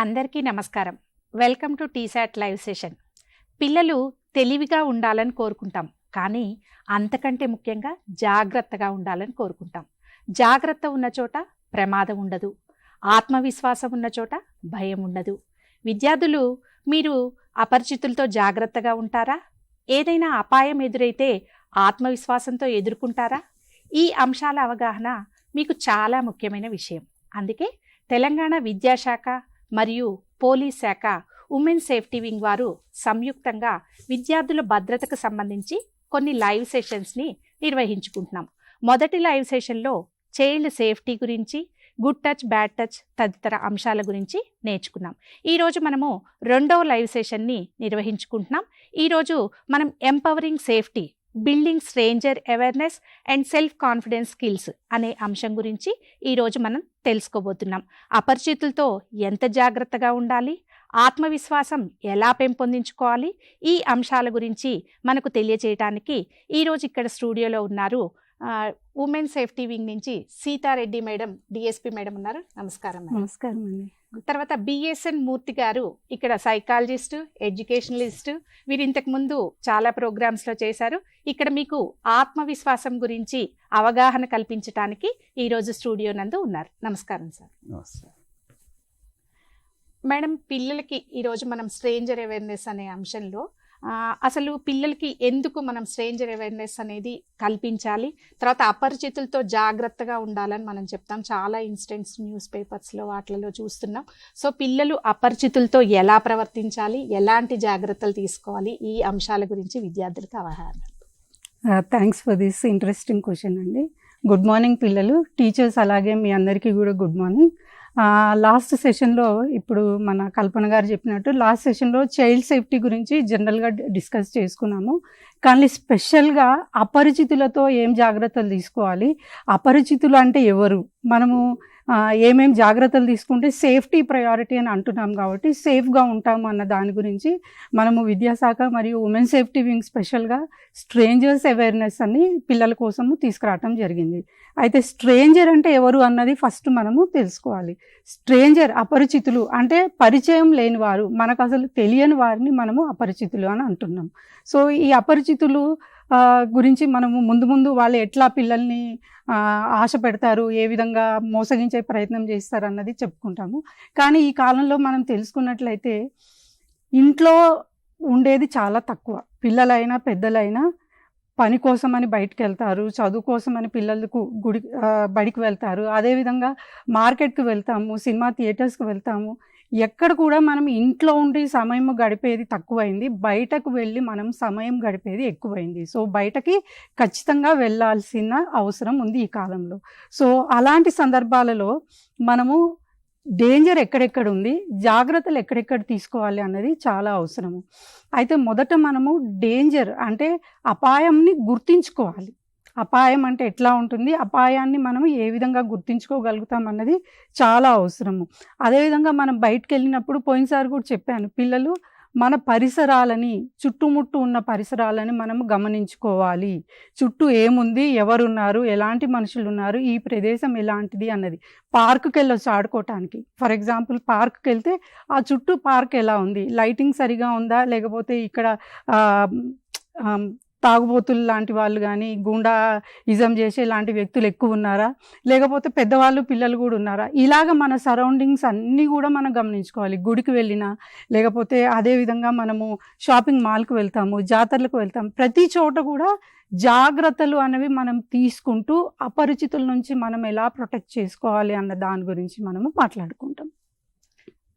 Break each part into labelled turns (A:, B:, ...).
A: అందరికీ నమస్కారం. Welcome to T-SAT live session. పిల్లలు తెలివిగా ఉండాలని కోరుకుంటాం, కానీ అంతకంటే ముఖ్యంగా జాగ్రత్తగా ఉండాలని కోరుకుంటాం. జాగ్రత్త ఉన్న చోట ప్రమాదం ఉండదు, ఆత్మవిశ్వాసం ఉన్న చోట భయం ఉండదు. విద్యార్థులు, మీరు అపరిచితులతో జాగ్రత్తగా ఉంటారా? ఏదైనా అపాయం ఎదురైతే ఆత్మవిశ్వాసంతో ఎదుర్కొంటారా? ఈ అంశాల అవగాహన మీకు చాలా ముఖ్యమైన విషయం. అందుకే తెలంగాణ విద్యాశాఖ మరియు పోలీస్ శాఖ ఉమెన్ సేఫ్టీ వింగ్ వారు సంయుక్తంగా విద్యార్థుల భద్రతకు సంబంధించి కొన్ని లైవ్ సెషన్స్ని నిర్వహించుకుంటున్నాం. మొదటి లైవ్ సెషన్లో చైల్డ్ సేఫ్టీ గురించి, గుడ్ టచ్, బ్యాడ్ టచ్ తదితర అంశాల గురించి నేర్చుకున్నాం. ఈరోజు మనము రెండవ లైవ్ సెషన్ని నిర్వహించుకుంటున్నాం. ఈరోజు మనం empowering safety, building stranger awareness and self confidence skills అనే అంశం గురించి ఈరోజు మనం తెలుసుకోబోతున్నాం. అపరిచితులతో ఎంత జాగ్రత్తగా ఉండాలి, ఆత్మవిశ్వాసం ఎలా పెంపొందించుకోవాలి, ఈ అంశాల గురించి మనకు తెలియజేయడానికి ఈరోజు ఇక్కడ స్టూడియోలో ఉన్నారు ఉమెన్ సేఫ్టీ వింగ్ నుంచి సీతారెడ్డి మేడం, డిఎస్పి మేడం ఉన్నారు. నమస్కారం.
B: నమస్కారం అండి.
A: తర్వాత బిఎస్ఎన్ మూర్తి గారు, ఇక్కడ సైకాలజిస్ట్, ఎడ్యుకేషనలిస్ట్. వీరు ఇంతకు ముందు చాలా ప్రోగ్రామ్స్లో చేశారు. ఇక్కడ మీకు ఆత్మవిశ్వాసం గురించి అవగాహన కల్పించడానికి ఈరోజు స్టూడియో నందు ఉన్నారు. నమస్కారం సార్.
C: నమస్కారం
A: మేడం, పిల్లలకి ఈరోజు మనం స్ట్రేంజర్ అవేర్నెస్ అనే అంశంలో అసలు పిల్లలకి ఎందుకు మనం స్ట్రేంజర్ అవేర్నెస్ అనేది కల్పించాలి, తర్వాత అపరిచితులతో జాగ్రత్తగా ఉండాలని మనం చెప్తాం. చాలా ఇన్సిడెంట్స్ న్యూస్ పేపర్స్లో వాటిలలో చూస్తున్నాం. సో పిల్లలు అపరిచితులతో ఎలా ప్రవర్తించాలి, ఎలాంటి జాగ్రత్తలు తీసుకోవాలి, ఈ అంశాల గురించి విద్యార్థులకు అవగాహన.
B: Thanks for this interesting question అండి. గుడ్ మార్నింగ్ పిల్లలు, టీచర్స్, అలాగే మీ అందరికీ కూడా గుడ్ మార్నింగ్. లాస్ట్ సెషన్లో ఇప్పుడు మన కల్పన గారు చెప్పినట్టు లాస్ట్ సెషన్లో చైల్డ్ సేఫ్టీ గురించి జనరల్గా డిస్కస్ చేసుకున్నాము. కానీ స్పెషల్గా అపరిచితులతో ఏం జాగ్రత్తలు తీసుకోవాలి, అపరిచితులు అంటే ఎవరు, మనము ఏమేం జాగ్రత్తలు తీసుకుంటే సేఫ్టీ ప్రయారిటీ అని అంటున్నాం కాబట్టి సేఫ్గా ఉంటాము అన్న దాని గురించి మనము విద్యాశాఖ మరియు ఉమెన్ సేఫ్టీ వింగ్ స్పెషల్గా స్ట్రేంజర్స్ అవేర్నెస్ అని పిల్లల కోసము తీసుకురావటం జరిగింది. అయితే స్ట్రేంజర్ అంటే ఎవరు అన్నది ఫస్ట్ మనము తెలుసుకోవాలి. స్ట్రేంజర్, అపరిచితులు అంటే పరిచయం లేని వారు, మనకు అసలు తెలియని వారిని మనము అపరిచితులు అని అంటున్నాం. సో ఈ అపరిచితులు గురించి మనము ముందు వాళ్ళు ఎట్లా పిల్లల్ని ఆశ పెడతారు, ఏ విధంగా మోసగించే ప్రయత్నం చేస్తారు అన్నది చెప్పుకుంటాము. కానీ ఈ కాలంలో మనం తెలుసుకున్నట్లయితే ఇంట్లో ఉండేది చాలా తక్కువ. పిల్లలైనా పెద్దలైనా పని కోసమని బయటకు వెళ్తారు, చదువు కోసమని పిల్లలకు బడికి వెళ్తారు, అదేవిధంగా మార్కెట్కి వెళ్తాము, సినిమా థియేటర్స్కి వెళ్తాము. ఎక్కడ కూడా మనం ఇంట్లో ఉండి సమయం గడిపేది తక్కువైంది, బయటకు వెళ్ళి మనం సమయం గడిపేది ఎక్కువైంది. సో బయటకి ఖచ్చితంగా వెళ్ళాల్సిన అవసరం ఉంది ఈ కాలంలో. సో అలాంటి సందర్భాలలో మనము డేంజర్ ఎక్కడెక్కడ ఉంది, జాగ్రత్తలు ఎక్కడెక్కడ తీసుకోవాలి అన్నది చాలా అవసరము. అయితే మొదట మనము డేంజర్ అంటే అపాయంని గుర్తించుకోవాలి. అపాయం అంటే ఎట్లా ఉంటుంది, అపాయాన్ని మనం ఏ విధంగా గుర్తించుకోగలుగుతాం అన్నది చాలా అవసరము. అదేవిధంగా మనం బయటకు వెళ్ళినప్పుడు, పోయినసారి కూడా చెప్పాను, పిల్లలు మన పరిసరాలని, చుట్టుముట్టు ఉన్న పరిసరాలని మనం గమనించుకోవాలి. చుట్టూ ఏముంది, ఎవరున్నారు, ఎలాంటి మనుషులు ఉన్నారు, ఈ ప్రదేశం ఎలాంటిది అన్నది. పార్కుకి వెళ్ళొచ్చు ఆడుకోవటానికి. ఫర్ ఎగ్జాంపుల్ పార్కుకి వెళ్తే ఆ చుట్టూ పార్క్ ఎలా ఉంది, లైటింగ్ సరిగా ఉందా, లేకపోతే ఇక్కడ తాగుబోతులు లాంటి వాళ్ళు కానీ, గూండా ఇజం చేసే లాంటి వ్యక్తులు ఎక్కువ ఉన్నారా, లేకపోతే పెద్దవాళ్ళు పిల్లలు కూడా ఉన్నారా, ఇలాగ మన సరౌండింగ్స్ అన్నీ కూడా మనం గమనించుకోవాలి. గుడికి వెళ్ళినా, లేకపోతే అదేవిధంగా మనము షాపింగ్ మాల్కి వెళ్తాము, జాతరలకు వెళ్తాము, ప్రతి చోట కూడా జాగ్రత్తలు అనేవి మనం తీసుకుంటూ అపరిచితుల నుంచి మనం ఎలా ప్రొటెక్ట్ చేసుకోవాలి అన్న దాని గురించి మనము మాట్లాడుకుంటాం.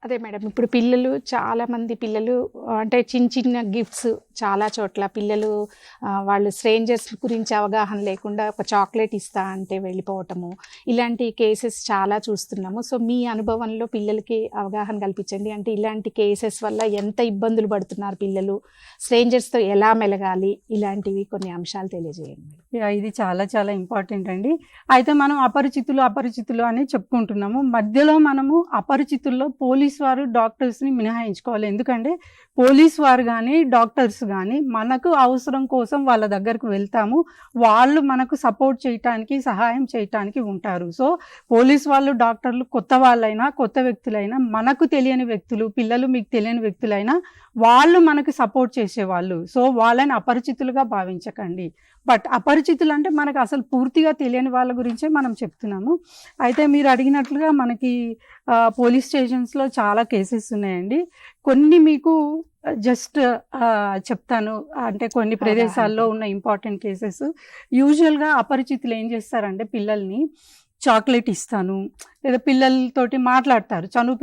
A: అదే మేడం, ఇప్పుడు పిల్లలు, చాలామంది పిల్లలు అంటే చిన్న చిన్న గిఫ్ట్స్ చాలా చోట్ల పిల్లలు వాళ్ళు స్ట్రేంజర్స్ గురించి అవగాహన లేకుండా ఒక చాక్లెట్ ఇస్తా అంటే వెళ్ళిపోవటము, ఇలాంటి కేసెస్ చాలా చూస్తున్నాము. సో మీ అనుభవంలో పిల్లలకి అవగాహన కల్పించండి. అంటే ఇలాంటి కేసెస్ వల్ల ఎంత ఇబ్బందులు పడుతున్నారు పిల్లలు, స్ట్రేంజర్స్తో ఎలా మెలగాలి, ఇలాంటివి కొన్ని అంశాలు తెలియజేయండి.
B: ఇది చాలా చాలా ఇంపార్టెంట్ అండి. అయితే మనం అపరిచితులు అని చెప్పుకుంటున్నాము. మధ్యలో మనము అపరిచితుల్లో పోలీస్ పోలీస్ వారు డాక్టర్స్ని మినహాయించుకోవాలి. ఎందుకంటే పోలీస్ వారు కానీ డాక్టర్స్ కానీ మనకు అవసరం కోసం వాళ్ళ దగ్గరకు వెళ్తాము, వాళ్ళు మనకు సపోర్ట్ చేయటానికి సహాయం చేయటానికి ఉంటారు. సో పోలీస్ వాళ్ళు డాక్టర్లు కొత్త వాళ్ళైనా కొత్త వ్యక్తులైనా మనకు తెలియని వ్యక్తులు, పిల్లలు మీకు తెలియని వ్యక్తులైనా వాళ్ళు మనకు సపోర్ట్ చేసేవాళ్ళు. సో వాళ్ళని అపరిచితులుగా భావించకండి. బట్ అపరిచితులు అంటే మనకు అసలు పూర్తిగా తెలియని వాళ్ళ గురించే మనం చెప్తున్నాము. అయితే మీరు అడిగినట్లుగా మనకి పోలీస్ స్టేషన్స్లో చాలా కేసెస్ ఉన్నాయండి. కొన్ని మీకు జస్ట్ చెప్తాను, అంటే కొన్ని ప్రదేశాల్లో ఉన్న ఇంపార్టెంట్ కేసెస్. యూజువల్గా అపరిచితులు ఏం చేస్తారంటే పిల్లల్ని చాక్లెట్ ఇస్తాను, లేదా పిల్లలతోటి మాట్లాడతారు, చనువు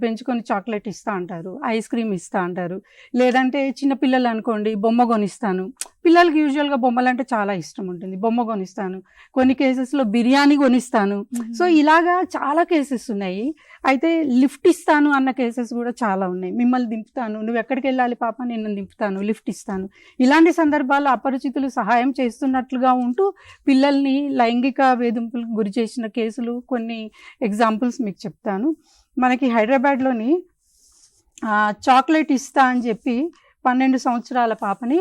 B: పెంచుకొని చాక్లెట్ ఇస్తా అంటారు, ఐస్ క్రీమ్ ఇస్తా అంటారు. లేదంటే చిన్నపిల్లలు అనుకోండి, బొమ్మ కొనిస్తాను. పిల్లలకి యూజువల్గా బొమ్మలు అంటే చాలా ఇష్టం ఉంటుంది, బొమ్మ కొనిస్తాను. కొన్ని కేసెస్లో బిర్యానీ కొనిస్తాను. సో ఇలాగా చాలా కేసెస్ ఉన్నాయి. అయితే లిఫ్ట్ ఇస్తాను అన్న కేసెస్ కూడా చాలా ఉన్నాయి. మిమ్మల్ని దింపుతాను, నువ్వు ఎక్కడికి వెళ్ళాలి పాప, నేను దింపుతాను, లిఫ్ట్ ఇస్తాను. ఇలాంటి సందర్భాల్లో అపరిచితులు సహాయం చేస్తున్నట్లుగా ఉంటూ పిల్లల్ని లైంగిక వేధింపులకు గురి చేసిన కేసులు కొన్ని ఎగ్జాంపుల్స్ మీకు చెప్తాను. మనకి హైదరాబాద్లోని చాక్లెట్ ఇస్తా అని చెప్పి 12 సంవత్సరాల పాపని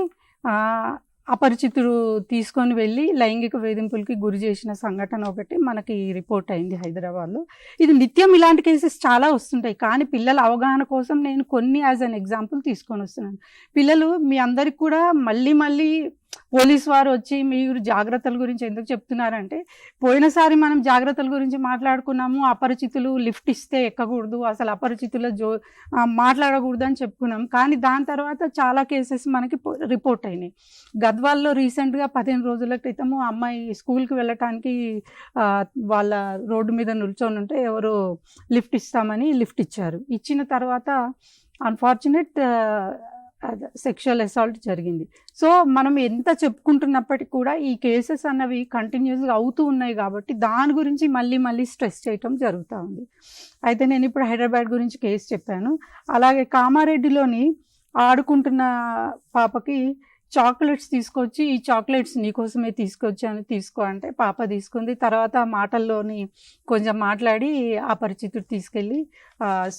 B: అపరిచితుడు తీసుకొని వెళ్ళి లైంగిక వేధింపులకి గురి చేసిన సంఘటన ఒకటి మనకి రిపోర్ట్ అయింది హైదరాబాద్లో. ఇది నిత్యం ఇలాంటి కేసెస్ చాలా వస్తుంటాయి, కానీ పిల్లల అవగాహన కోసం నేను కొన్ని యాజ్ అన్ ఎగ్జాంపుల్ తీసుకొని వస్తున్నాను. పిల్లలు మీ అందరికి కూడా మళ్ళీ పోలీస్ వారు వచ్చి మీరు జాగ్రత్తల గురించి ఎందుకు చెప్తున్నారంటే, పోయినసారి మనం జాగ్రత్తల గురించి మాట్లాడుకున్నాము, అపరిచితులు లిఫ్ట్ ఇస్తే ఎక్కకూడదు, అసలు అపరిచితుల మాట్లాడకూడదు అని చెప్పుకున్నాం. కానీ దాని తర్వాత చాలా కేసెస్ మనకి రిపోర్ట్ అయినాయి. గద్వాల్లో రీసెంట్గా 15 రోజుల క్రితము అమ్మాయి స్కూల్కి వెళ్ళటానికి వాళ్ళ రోడ్డు మీద నిల్చొని ఉంటే ఎవరో లిఫ్ట్ ఇస్తామని లిఫ్ట్ ఇచ్చారు. ఇచ్చిన తర్వాత అన్ఫార్చునేట్ సెక్షువల్ అసాల్ట్ జరిగింది. సో మనం ఎంత చెప్పుకుంటున్నప్పటికీ కూడా ఈ కేసెస్ అన్నవి కంటిన్యూస్గా అవుతూ ఉన్నాయి కాబట్టి దాని గురించి మళ్ళీ స్ట్రెస్ చేయటం జరుగుతూ ఉంది. అయితే నేను ఇప్పుడు హైదరాబాద్ గురించి కేసు చెప్పాను. అలాగే కామారెడ్డిలోని ఆడుకుంటున్న పాపకి చాక్లెట్స్ తీసుకొచ్చి, ఈ చాక్లెట్స్ నీకోసమే తీసుకొచ్చాను, తీసుకో అంటే పాప తీసుకుంది. తర్వాత మాటల్లోని కొంచెం మాట్లాడి అపరిచితుడు తీసుకెళ్ళి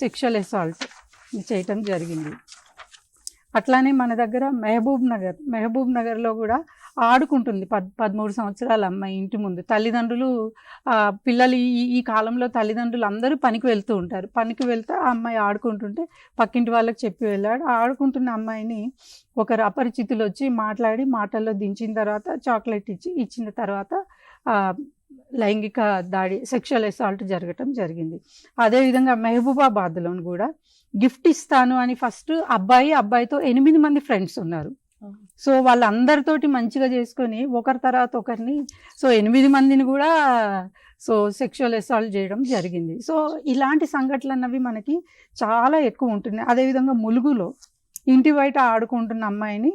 B: సెక్షువల్ అసాల్ట్ చేయటం జరిగింది. అట్లానే మన దగ్గర మహబూబ్ నగర్లో కూడా ఆడుకుంటుంది 13 సంవత్సరాల అమ్మాయి ఇంటి ముందు. తల్లిదండ్రులు పిల్లలు ఈ కాలంలో తల్లిదండ్రులు అందరూ పనికి వెళ్తూ ఉంటారు. పనికి వెళ్తే ఆ అమ్మాయి ఆడుకుంటుంటే పక్కింటి వాళ్ళకి చెప్పి వెళ్ళాడు. ఆడుకుంటున్న అమ్మాయిని ఒకరు అపరిచితులు వచ్చి మాట్లాడి మాటల్లో దించిన తర్వాత చాక్లెట్ ఇచ్చిన తర్వాత లైంగిక దాడి, సెక్షువల్ అసాల్ట్ జరగటం జరిగింది. అదేవిధంగా మహబూబాబాద్లోని కూడా గిఫ్ట్ ఇస్తాను అని ఫస్ట్ అబ్బాయితో 8 మంది ఫ్రెండ్స్ ఉన్నారు. సో వాళ్ళందరితోటి మంచిగా చేసుకొని ఒకరి తర్వాత ఒకరిని, సో 8 మందిని కూడా సెక్షువల్ అసాల్ట్ చేయడం జరిగింది. సో ఇలాంటి సంఘటనలు అన్నవి మనకి చాలా ఎక్కువ ఉంటున్నాయి. అదేవిధంగా ములుగులో ఇంటి బయట ఆడుకుంటున్న అమ్మాయిని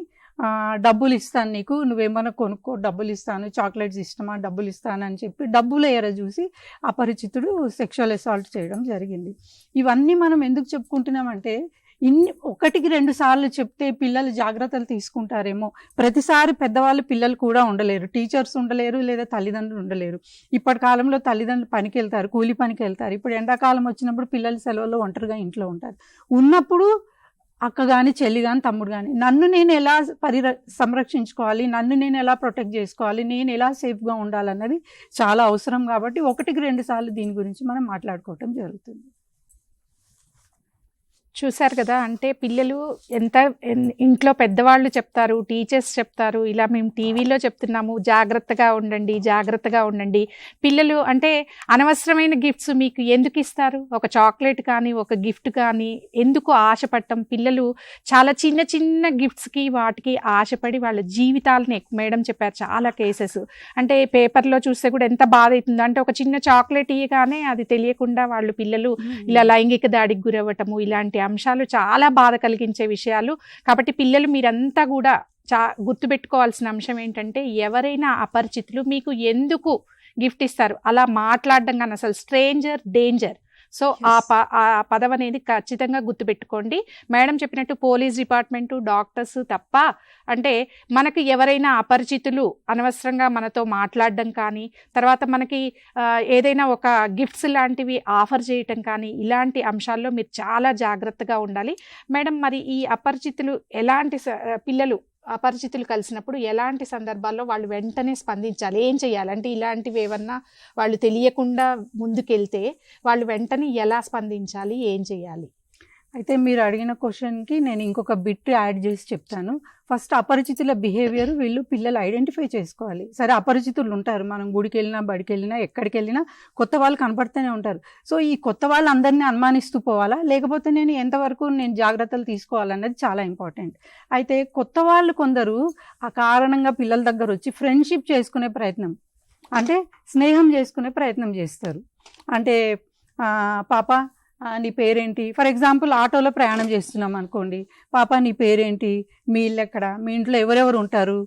B: డబ్బులు ఇస్తాను నీకు, నువ్వేమన్నా కొనుక్కో, డబ్బులు ఇస్తాను, చాక్లెట్స్ ఇష్టమా, డబ్బులు ఇస్తాను అని చెప్పి డబ్బులు చూసి అపరిచితుడు సెక్షువల్ అసాల్ట్ చేయడం జరిగింది. ఇవన్నీ మనం ఎందుకు చెప్పుకుంటున్నామంటే, 1-2 సార్లు చెప్తే పిల్లలు జాగ్రత్తలు తీసుకుంటారేమో. ప్రతిసారి పెద్దవాళ్ళు పిల్లలు కూడా ఉండలేరు, టీచర్స్ ఉండలేరు, లేదా తల్లిదండ్రులు ఉండలేరు. ఇప్పటి కాలంలో తల్లిదండ్రులు పనికి వెళ్తారు, కూలి పనికి వెళ్తారు. ఇప్పుడు ఎండాకాలం వచ్చినప్పుడు పిల్లలు సెలవుల్లో ఒంటరిగా ఇంట్లో ఉంటారు. ఉన్నప్పుడు అక్క కానీ, చెల్లి కానీ, తమ్ముడు కానీ, నన్ను నేను ఎలా సంరక్షించుకోవాలి, నన్ను నేను ఎలా ప్రొటెక్ట్ చేసుకోవాలి, నేను ఎలా సేఫ్గా ఉండాలన్నది చాలా అవసరం. కాబట్టి 1-2 సార్లు దీని గురించి మనం మాట్లాడుకోవటం జరుగుతుంది.
A: చూశారు కదా, అంటే పిల్లలు ఇంట్లో పెద్దవాళ్ళు చెప్తారు, టీచర్స్ చెప్తారు, ఇలా మేము టీవీలో చెప్తున్నాము జాగ్రత్తగా ఉండండి. పిల్లలు అంటే అనవసరమైన గిఫ్ట్స్ మీకు ఎందుకు ఇస్తారు? ఒక చాక్లెట్ కానీ, ఒక గిఫ్ట్ కానీ ఎందుకు ఆశపడటం? పిల్లలు చాలా చిన్న గిఫ్ట్స్కి వాటికి ఆశపడి వాళ్ళ జీవితాలని మేడం చెప్పారు చాలా కేసెస్. అంటే పేపర్లో చూస్తే కూడా ఎంత బాధ అవుతుందో, అంటే ఒక చిన్న చాక్లెట్ ఇయ్యగానే అది తెలియకుండా వాళ్ళు పిల్లలు ఇలా లైంగిక దాడికి గురవ్వటము, ఇలాంటి అంశాలు చాలా బాధ కలిగించే విషయాలు. కాబట్టి పిల్లలు మీరంతా కూడా గుర్తుపెట్టుకోవాల్సిన అంశం ఏంటంటే, ఎవరైనా అపరిచితులు మీకు ఎందుకు గిఫ్ట్ ఇస్తారు అలా మాట్లాడడం కానీ, అసలు స్ట్రేంజర్ డేంజర్. సో ఆ పదం అనేది ఖచ్చితంగా గుర్తుపెట్టుకోండి. మేడం చెప్పినట్టు పోలీస్ డిపార్ట్మెంటు, డాక్టర్స్ తప్ప, అంటే మనకి ఎవరైనా అపరిచితులు అనవసరంగా మనతో మాట్లాడడం కానీ, తర్వాత మనకి ఏదైనా ఒక గిఫ్ట్స్ లాంటివి ఆఫర్ చేయటం కానీ, ఇలాంటి అంశాల్లో మీరు చాలా జాగ్రత్తగా ఉండాలి. మేడం, మరి ఈ అపరిచితులు పిల్లలు అపరిచితులు కలిసినప్పుడు ఎలాంటి సందర్భాల్లో వాళ్ళు వెంటనే స్పందించాలి, ఏం చేయాలి? అంటే ఇలాంటివి ఏమన్నా వాళ్ళు తెలియకుండా ముందుకెళ్తే వాళ్ళు వెంటనే ఎలా స్పందించాలి, ఏం చేయాలి?
B: అయితే మీరు అడిగిన క్వశ్చన్కి నేను ఇంకొక బిట్ యాడ్ చేసి చెప్తాను. ఫస్ట్ అపరిచితుల బిహేవియర్ పిల్లలు ఐడెంటిఫై చేసుకోవాలి. సరే, అపరిచితులు ఉంటారు, మనం గుడికి వెళ్ళినా బడికి వెళ్ళినా ఎక్కడికి వెళ్ళినా కొత్త వాళ్ళు కనపడుతూనే ఉంటారు. సో ఈ కొత్త వాళ్ళు అందరినీ అనుమానిస్తూ పోవాలా, లేకపోతే నేను ఎంతవరకు జాగ్రత్తలు తీసుకోవాలన్నది చాలా ఇంపార్టెంట్. అయితే కొత్త వాళ్ళు కొందరు ఆ కారణంగా పిల్లల దగ్గర వచ్చి ఫ్రెండ్షిప్ చేసుకునే ప్రయత్నం, అంటే స్నేహం చేసుకునే ప్రయత్నం చేస్తారు. అంటే పాప నీ పేరేంటి, ఫర్ ఎగ్జాంపుల్ ఆటోలో ప్రయాణం చేస్తున్నాం అనుకోండి, పాప నీ పేరేంటి, మీ ఇల్లు ఎక్కడ, మీ ఇంట్లో ఎవరెవరు ఉంటారు,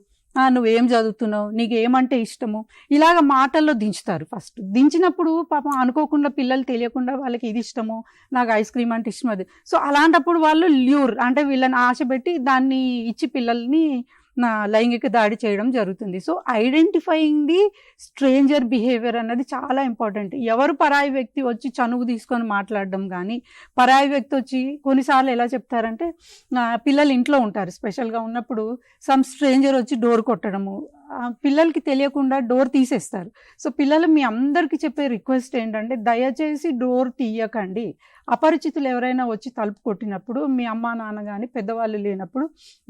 B: నువ్వేం చదువుతున్నావు, నీకు ఏమంటే ఇష్టము, ఇలాగ మాటల్లో దించుతారు. ఫస్ట్ దించినప్పుడు పాపం అనుకోకుండా పిల్లలు తెలియకుండా వాళ్ళకి ఇది ఇష్టము, నాకు ఐస్ క్రీమ్ అంటే ఇష్టం అది. సో అలాంటప్పుడు వాళ్ళు ల్యూర్ అంటే వీళ్ళని ఆశ పెట్టి దాన్ని ఇచ్చి పిల్లల్ని లైంగిక దాడి చేయడం జరుగుతుంది. So identifying the stranger behaviour అన్నది చాలా ఇంపార్టెంట్. ఎవరు పరాయి వ్యక్తి వచ్చి చనువు తీసుకొని మాట్లాడడం కానీ, పరాయి వ్యక్తి వచ్చి కొన్నిసార్లు ఎలా చెప్తారంటే, పిల్లలు ఇంట్లో ఉంటారు, స్పెషల్గా ఉన్నప్పుడు సమ్ స్ట్రేంజర్ వచ్చి డోర్ కొట్టడము, పిల్లలకి తెలియకుండా డోర్ తీసేస్తారు. సో పిల్లలు మీ అందరికీ చెప్పే రిక్వెస్ట్ ఏంటంటే, దయచేసి డోర్ తీయకండి. అపరిచితులు ఎవరైనా వచ్చి తలుపు కొట్టినప్పుడు, మీ అమ్మ నాన్న కానీ పెద్దవాళ్ళు లేనప్పుడు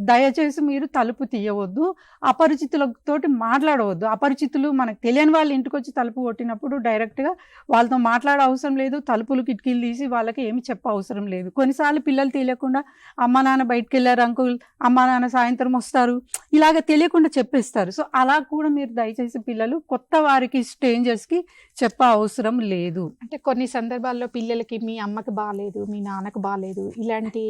B: దయచేసి మీరు తలుపు తీయవద్దు, అపరిచితులతోటి మాట్లాడవద్దు. అపరిచితులు మనకు తెలియని వాళ్ళ ఇంటికి వచ్చి తలుపు కొట్టినప్పుడు డైరెక్ట్గా వాళ్ళతో మాట్లాడే అవసరం లేదు, తలుపులు కిటికీలు తీసి వాళ్ళకి ఏమి చెప్ప అవసరం లేదు. కొన్నిసార్లు పిల్లలు తెలియకుండా అమ్మ నాన్న బయటకు వెళ్ళారు అంకుల్, అమ్మ నాన్న సాయంత్రం వస్తారు, ఇలాగ తెలియకుండా చెప్పేస్తారు. సో అలా కూడా మీరు దయచేసి పిల్లలు కొత్త వారికి, స్ట్రేంజర్స్కి చెప్పే అవసరం లేదు.
A: అంటే కొన్ని సందర్భాల్లో పిల్లలకి మీ అమ్మకి బాగాలేదు, మీ నాన్నకు బాగాలేదు, ఇలాంటి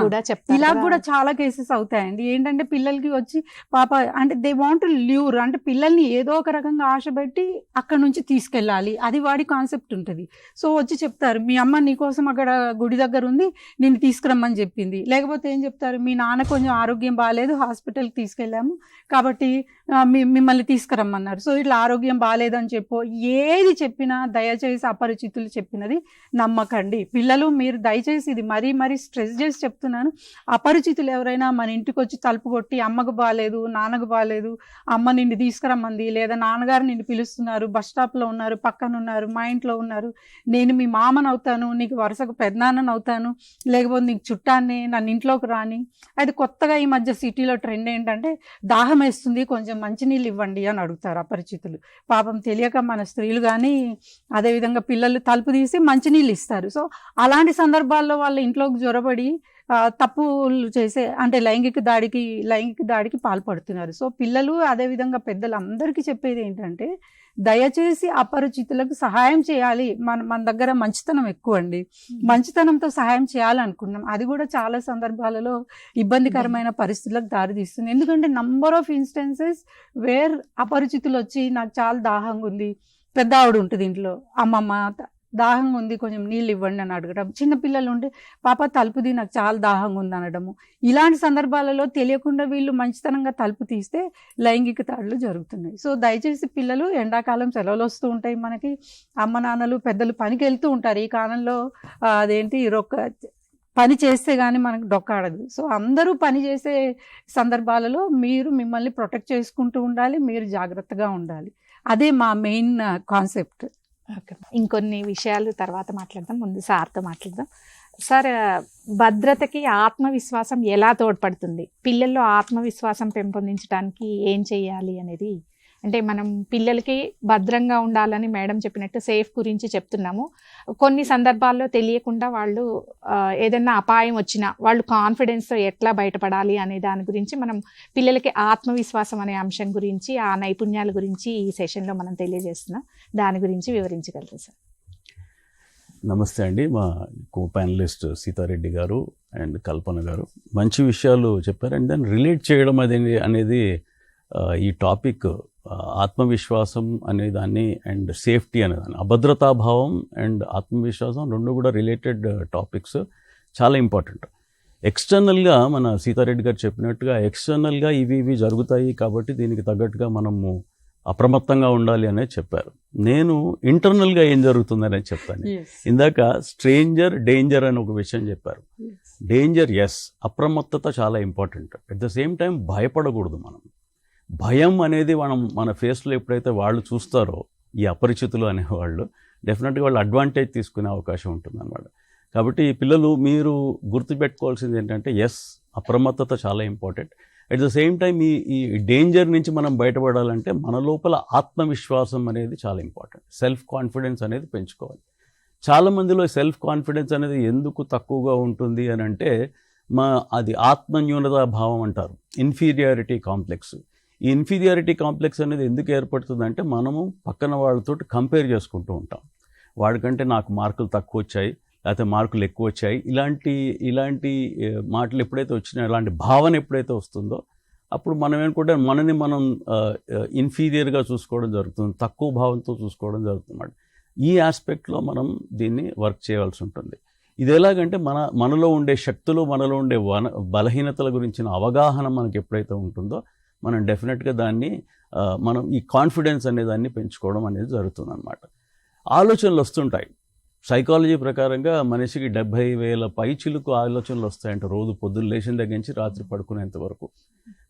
A: కూడా చెప్తారు.
B: ఇలా కూడా చాలా కేసెస్ అవుతాయండి. ఏంటంటే పిల్లలకి వచ్చి పాప అంటే దే వాంట్ ల్యూర్, అంటే పిల్లల్ని ఏదో ఒక రకంగా ఆశ పెట్టి అక్కడ నుంచి తీసుకెళ్ళాలి, అది వాడి కాన్సెప్ట్ ఉంటుంది. సో వచ్చి చెప్తారు, మీ అమ్మ నీకోసం అక్కడ గుడి దగ్గర ఉంది, నిన్ను తీసుకురమ్మని చెప్పింది. లేకపోతే ఏం చెప్తారు, మీ నాన్న కొంచెం ఆరోగ్యం బాగాలేదు, హాస్పిటల్కి తీసుకెళ్ళాము కాబట్టి మిమ్మల్ని తీసుకురమ్మన్నారు. సో ఇట్లా ఆరోగ్యం బాగాలేదని చెప్పో ఏది చెప్పినా దయచేసి అపరిచితులు చెప్పినది నమ్మకండి. పిల్లలు మీరు దయచేసి ఇది మరీ మరీ స్ట్రెస్ చేసి చెప్తున్నాను, అపరిచితులు ఎవరైనా మన ఇంటికి వచ్చి తలుపు కొట్టి అమ్మకు బాగాలేదు, నాన్నకు బాగాలేదు, అమ్మ నిన్ను తీసుకురమ్మంది, లేదా నాన్నగారు నిన్ను పిలుస్తున్నారు, బస్ స్టాప్లో ఉన్నారు, పక్కన ఉన్నారు, మా ఇంట్లో ఉన్నారు, నేను మీ మామను అవుతాను, నీకు వరుసకు పెద్దనాన్నను అవుతాను, లేకపోతే నీకు చుట్టాన్ని, నన్ను ఇంట్లోకి రాని. అది కొత్తగా ఈ మధ్య సిటీలో ట్రెండ్ ఏంటంటే, దాహం వేస్తుంది కొంచెం మంచినీళ్ళు ఇవ్వండి అని అడుగుతారు అపరిచితులు. పాపం తెలియక మన స్త్రీలు కానీ అదేవిధంగా పిల్లలు తలుపు తీసి మంచినీళ్ళు ఇస్తారు. సో అలాంటి సందర్భాల్లో వాళ్ళ ఇంట్లోకి జొరబడి తప్పులు చేసే, అంటే లైంగిక దాడికి పాల్పడుతున్నారు. సో పిల్లలు అదేవిధంగా పెద్దలు అందరికీ చెప్పేది ఏంటంటే, దయచేసి అపరిచితులకు సహాయం చేయాలి. మన దగ్గర మంచితనం ఎక్కువ అండి, మంచితనంతో సహాయం చేయాలనుకున్నాం, అది కూడా చాలా సందర్భాలలో ఇబ్బందికరమైన పరిస్థితులకు దారితీస్తుంది. ఎందుకంటే నంబర్ ఆఫ్ ఇన్స్టెన్సెస్ వేర్ అపరిచితులు వచ్చి నాకు చాలా దాహంగా ఉంది, పెద్ద ఆవిడ ఉంటుంది ఇంట్లో, అమ్మమ్మ దాహంగా ఉంది కొంచెం నీళ్ళు ఇవ్వండి అని అడగడం, చిన్నపిల్లలు ఉంటే పాప తలుపుది నాకు చాలా దాహంగా ఉంది అనడము. ఇలాంటి సందర్భాలలో తెలియకుండా వీళ్ళు మంచితనంగా తలుపు తీస్తే లైంగిక దాడులు జరుగుతున్నాయి. సో దయచేసి పిల్లలు, ఎండాకాలం సెలవులు వస్తూ ఉంటాయి మనకి, అమ్మ నాన్నలు పెద్దలు పనికి వెళ్తూ ఉంటారు, ఈ కాలంలో అదేంటి పని చేస్తే కానీ మనకు డొక్కాడదు. సో అందరూ పని చేసే సందర్భాలలో మీరు మిమ్మల్ని ప్రొటెక్ట్ చేసుకుంటూ ఉండాలి, మీరు జాగ్రత్తగా ఉండాలి. అదే మా మెయిన్ కాన్సెప్ట్.
A: ఇంకొన్ని విషయాలు తర్వాత మాట్లాడదాం, ముందు సార్తో మాట్లాడదాం. సార్, భద్రతకి ఆత్మవిశ్వాసం ఎలా తోడ్పడుతుంది? పిల్లల్లో ఆత్మవిశ్వాసం పెంపొందించడానికి ఏం చేయాలి అనేది, అంటే మనం పిల్లలకి భద్రంగా ఉండాలని మేడం చెప్పినట్టు సేఫ్ గురించి చెప్తున్నాము. కొన్ని సందర్భాల్లో తెలియకుండా వాళ్ళు ఏదైనా అపాయం వచ్చినా వాళ్ళు కాన్ఫిడెన్స్తో ఎట్లా బయటపడాలి అనే దాని గురించి మనం పిల్లలకి ఆత్మవిశ్వాసం అనే అంశం గురించి, ఆ నైపుణ్యాల గురించి ఈ సెషన్లో మనం తెలియజేస్తున్నాం. దాని గురించి వివరించగలరు సార్?
C: నమస్తే అండి, మా కో ప్యానలిస్ట్ సీతారెడ్డి గారు అండ్ కల్పన గారు మంచి విషయాలు చెప్పారు. అండ్ దాన్ని రిలేట్ చేయడం అనేది ఈ టాపిక్ ఆత్మవిశ్వాసం అనే దాన్ని అండ్ సేఫ్టీ అనేదాన్ని, అభద్రతాభావం అండ్ ఆత్మవిశ్వాసం రెండు కూడా రిలేటెడ్ టాపిక్స్, చాలా ఇంపార్టెంట్. ఎక్స్టర్నల్గా మన సీతారెడ్డి గారు చెప్పినట్టుగా ఎక్స్టర్నల్గా ఇవి జరుగుతాయి కాబట్టి దీనికి తగ్గట్టుగా మనము అప్రమత్తంగా ఉండాలి అనేది చెప్పారు. నేను ఇంటర్నల్గా ఏం జరుగుతుందనేది చెప్తాను. ఇందాక స్ట్రేంజర్ డేంజర్ అని ఒక విషయం చెప్పారు. డేంజర్ ఎస్, అప్రమత్తత చాలా important. At the same time భయపడకూడదు. మనం భయం అనేది మన ఫేస్లో ఎప్పుడైతే వాళ్ళు చూస్తారో ఈ అపరిచితులు అనేవాళ్ళు, డెఫినెట్గా వాళ్ళు అడ్వాంటేజ్ తీసుకునే అవకాశం ఉంటుంది అన్నమాట. కాబట్టి పిల్లలు మీరు గుర్తుపెట్టుకోవాల్సింది ఏంటంటే ఎస్, అప్రమత్తత చాలా important. At the same time ఈ డేంజర్ నుంచి మనం బయటపడాలంటే మన లోపల ఆత్మవిశ్వాసం అనేది చాలా ఇంపార్టెంట్. సెల్ఫ్ కాన్ఫిడెన్స్ అనేది పెంచుకోవాలి. చాలామందిలో సెల్ఫ్ కాన్ఫిడెన్స్ అనేది ఎందుకు తక్కువగా ఉంటుంది అని అంటే అది ఆత్మన్యూనతా భావం అంటారు, ఇన్ఫీరియారిటీ కాంప్లెక్స్. ఈ ఇన్ఫీరియారిటీ కాంప్లెక్స్ అనేది ఎందుకు ఏర్పడుతుందంటే మనము పక్కన వాళ్ళతో కంపేర్ చేసుకుంటూ ఉంటాం. వాడికంటే నాకు మార్కులు తక్కువ వచ్చాయి, లేకపోతే మార్కులు ఎక్కువ వచ్చాయి, ఇలాంటి మాటలు ఎప్పుడైతే వచ్చినా, ఇలాంటి భావన ఎప్పుడైతే వస్తుందో అప్పుడు మనం ఏంటంటే మనని మనం ఇన్ఫీరియర్గా చూసుకోవడం జరుగుతుంది, తక్కువ భావంతో చూసుకోవడం జరుగుతుంది. ఈ ఆస్పెక్ట్లో మనం దీన్ని వర్క్ చేయాల్సి ఉంటుంది. ఇది ఎలాగంటే మనలో ఉండే శక్తులు, మనలో ఉండే బలహీనతల గురించిన అవగాహన మనకి ఎప్పుడైతే ఉంటుందో మనం డెఫినెట్గా దాన్ని మనం ఈ కాన్ఫిడెన్స్ అనే దాన్ని పెంచుకోవడం అనేది జరుగుతుంది అన్నమాట. ఆలోచనలు వస్తుంటాయి. సైకాలజీ ప్రకారంగా మనిషికి 70,000 పైచిలుకు ఆలోచనలు వస్తాయంట రోజు, పొద్దున్న లేచిన దగ్గర నుంచి రాత్రి పడుకునేంత వరకు.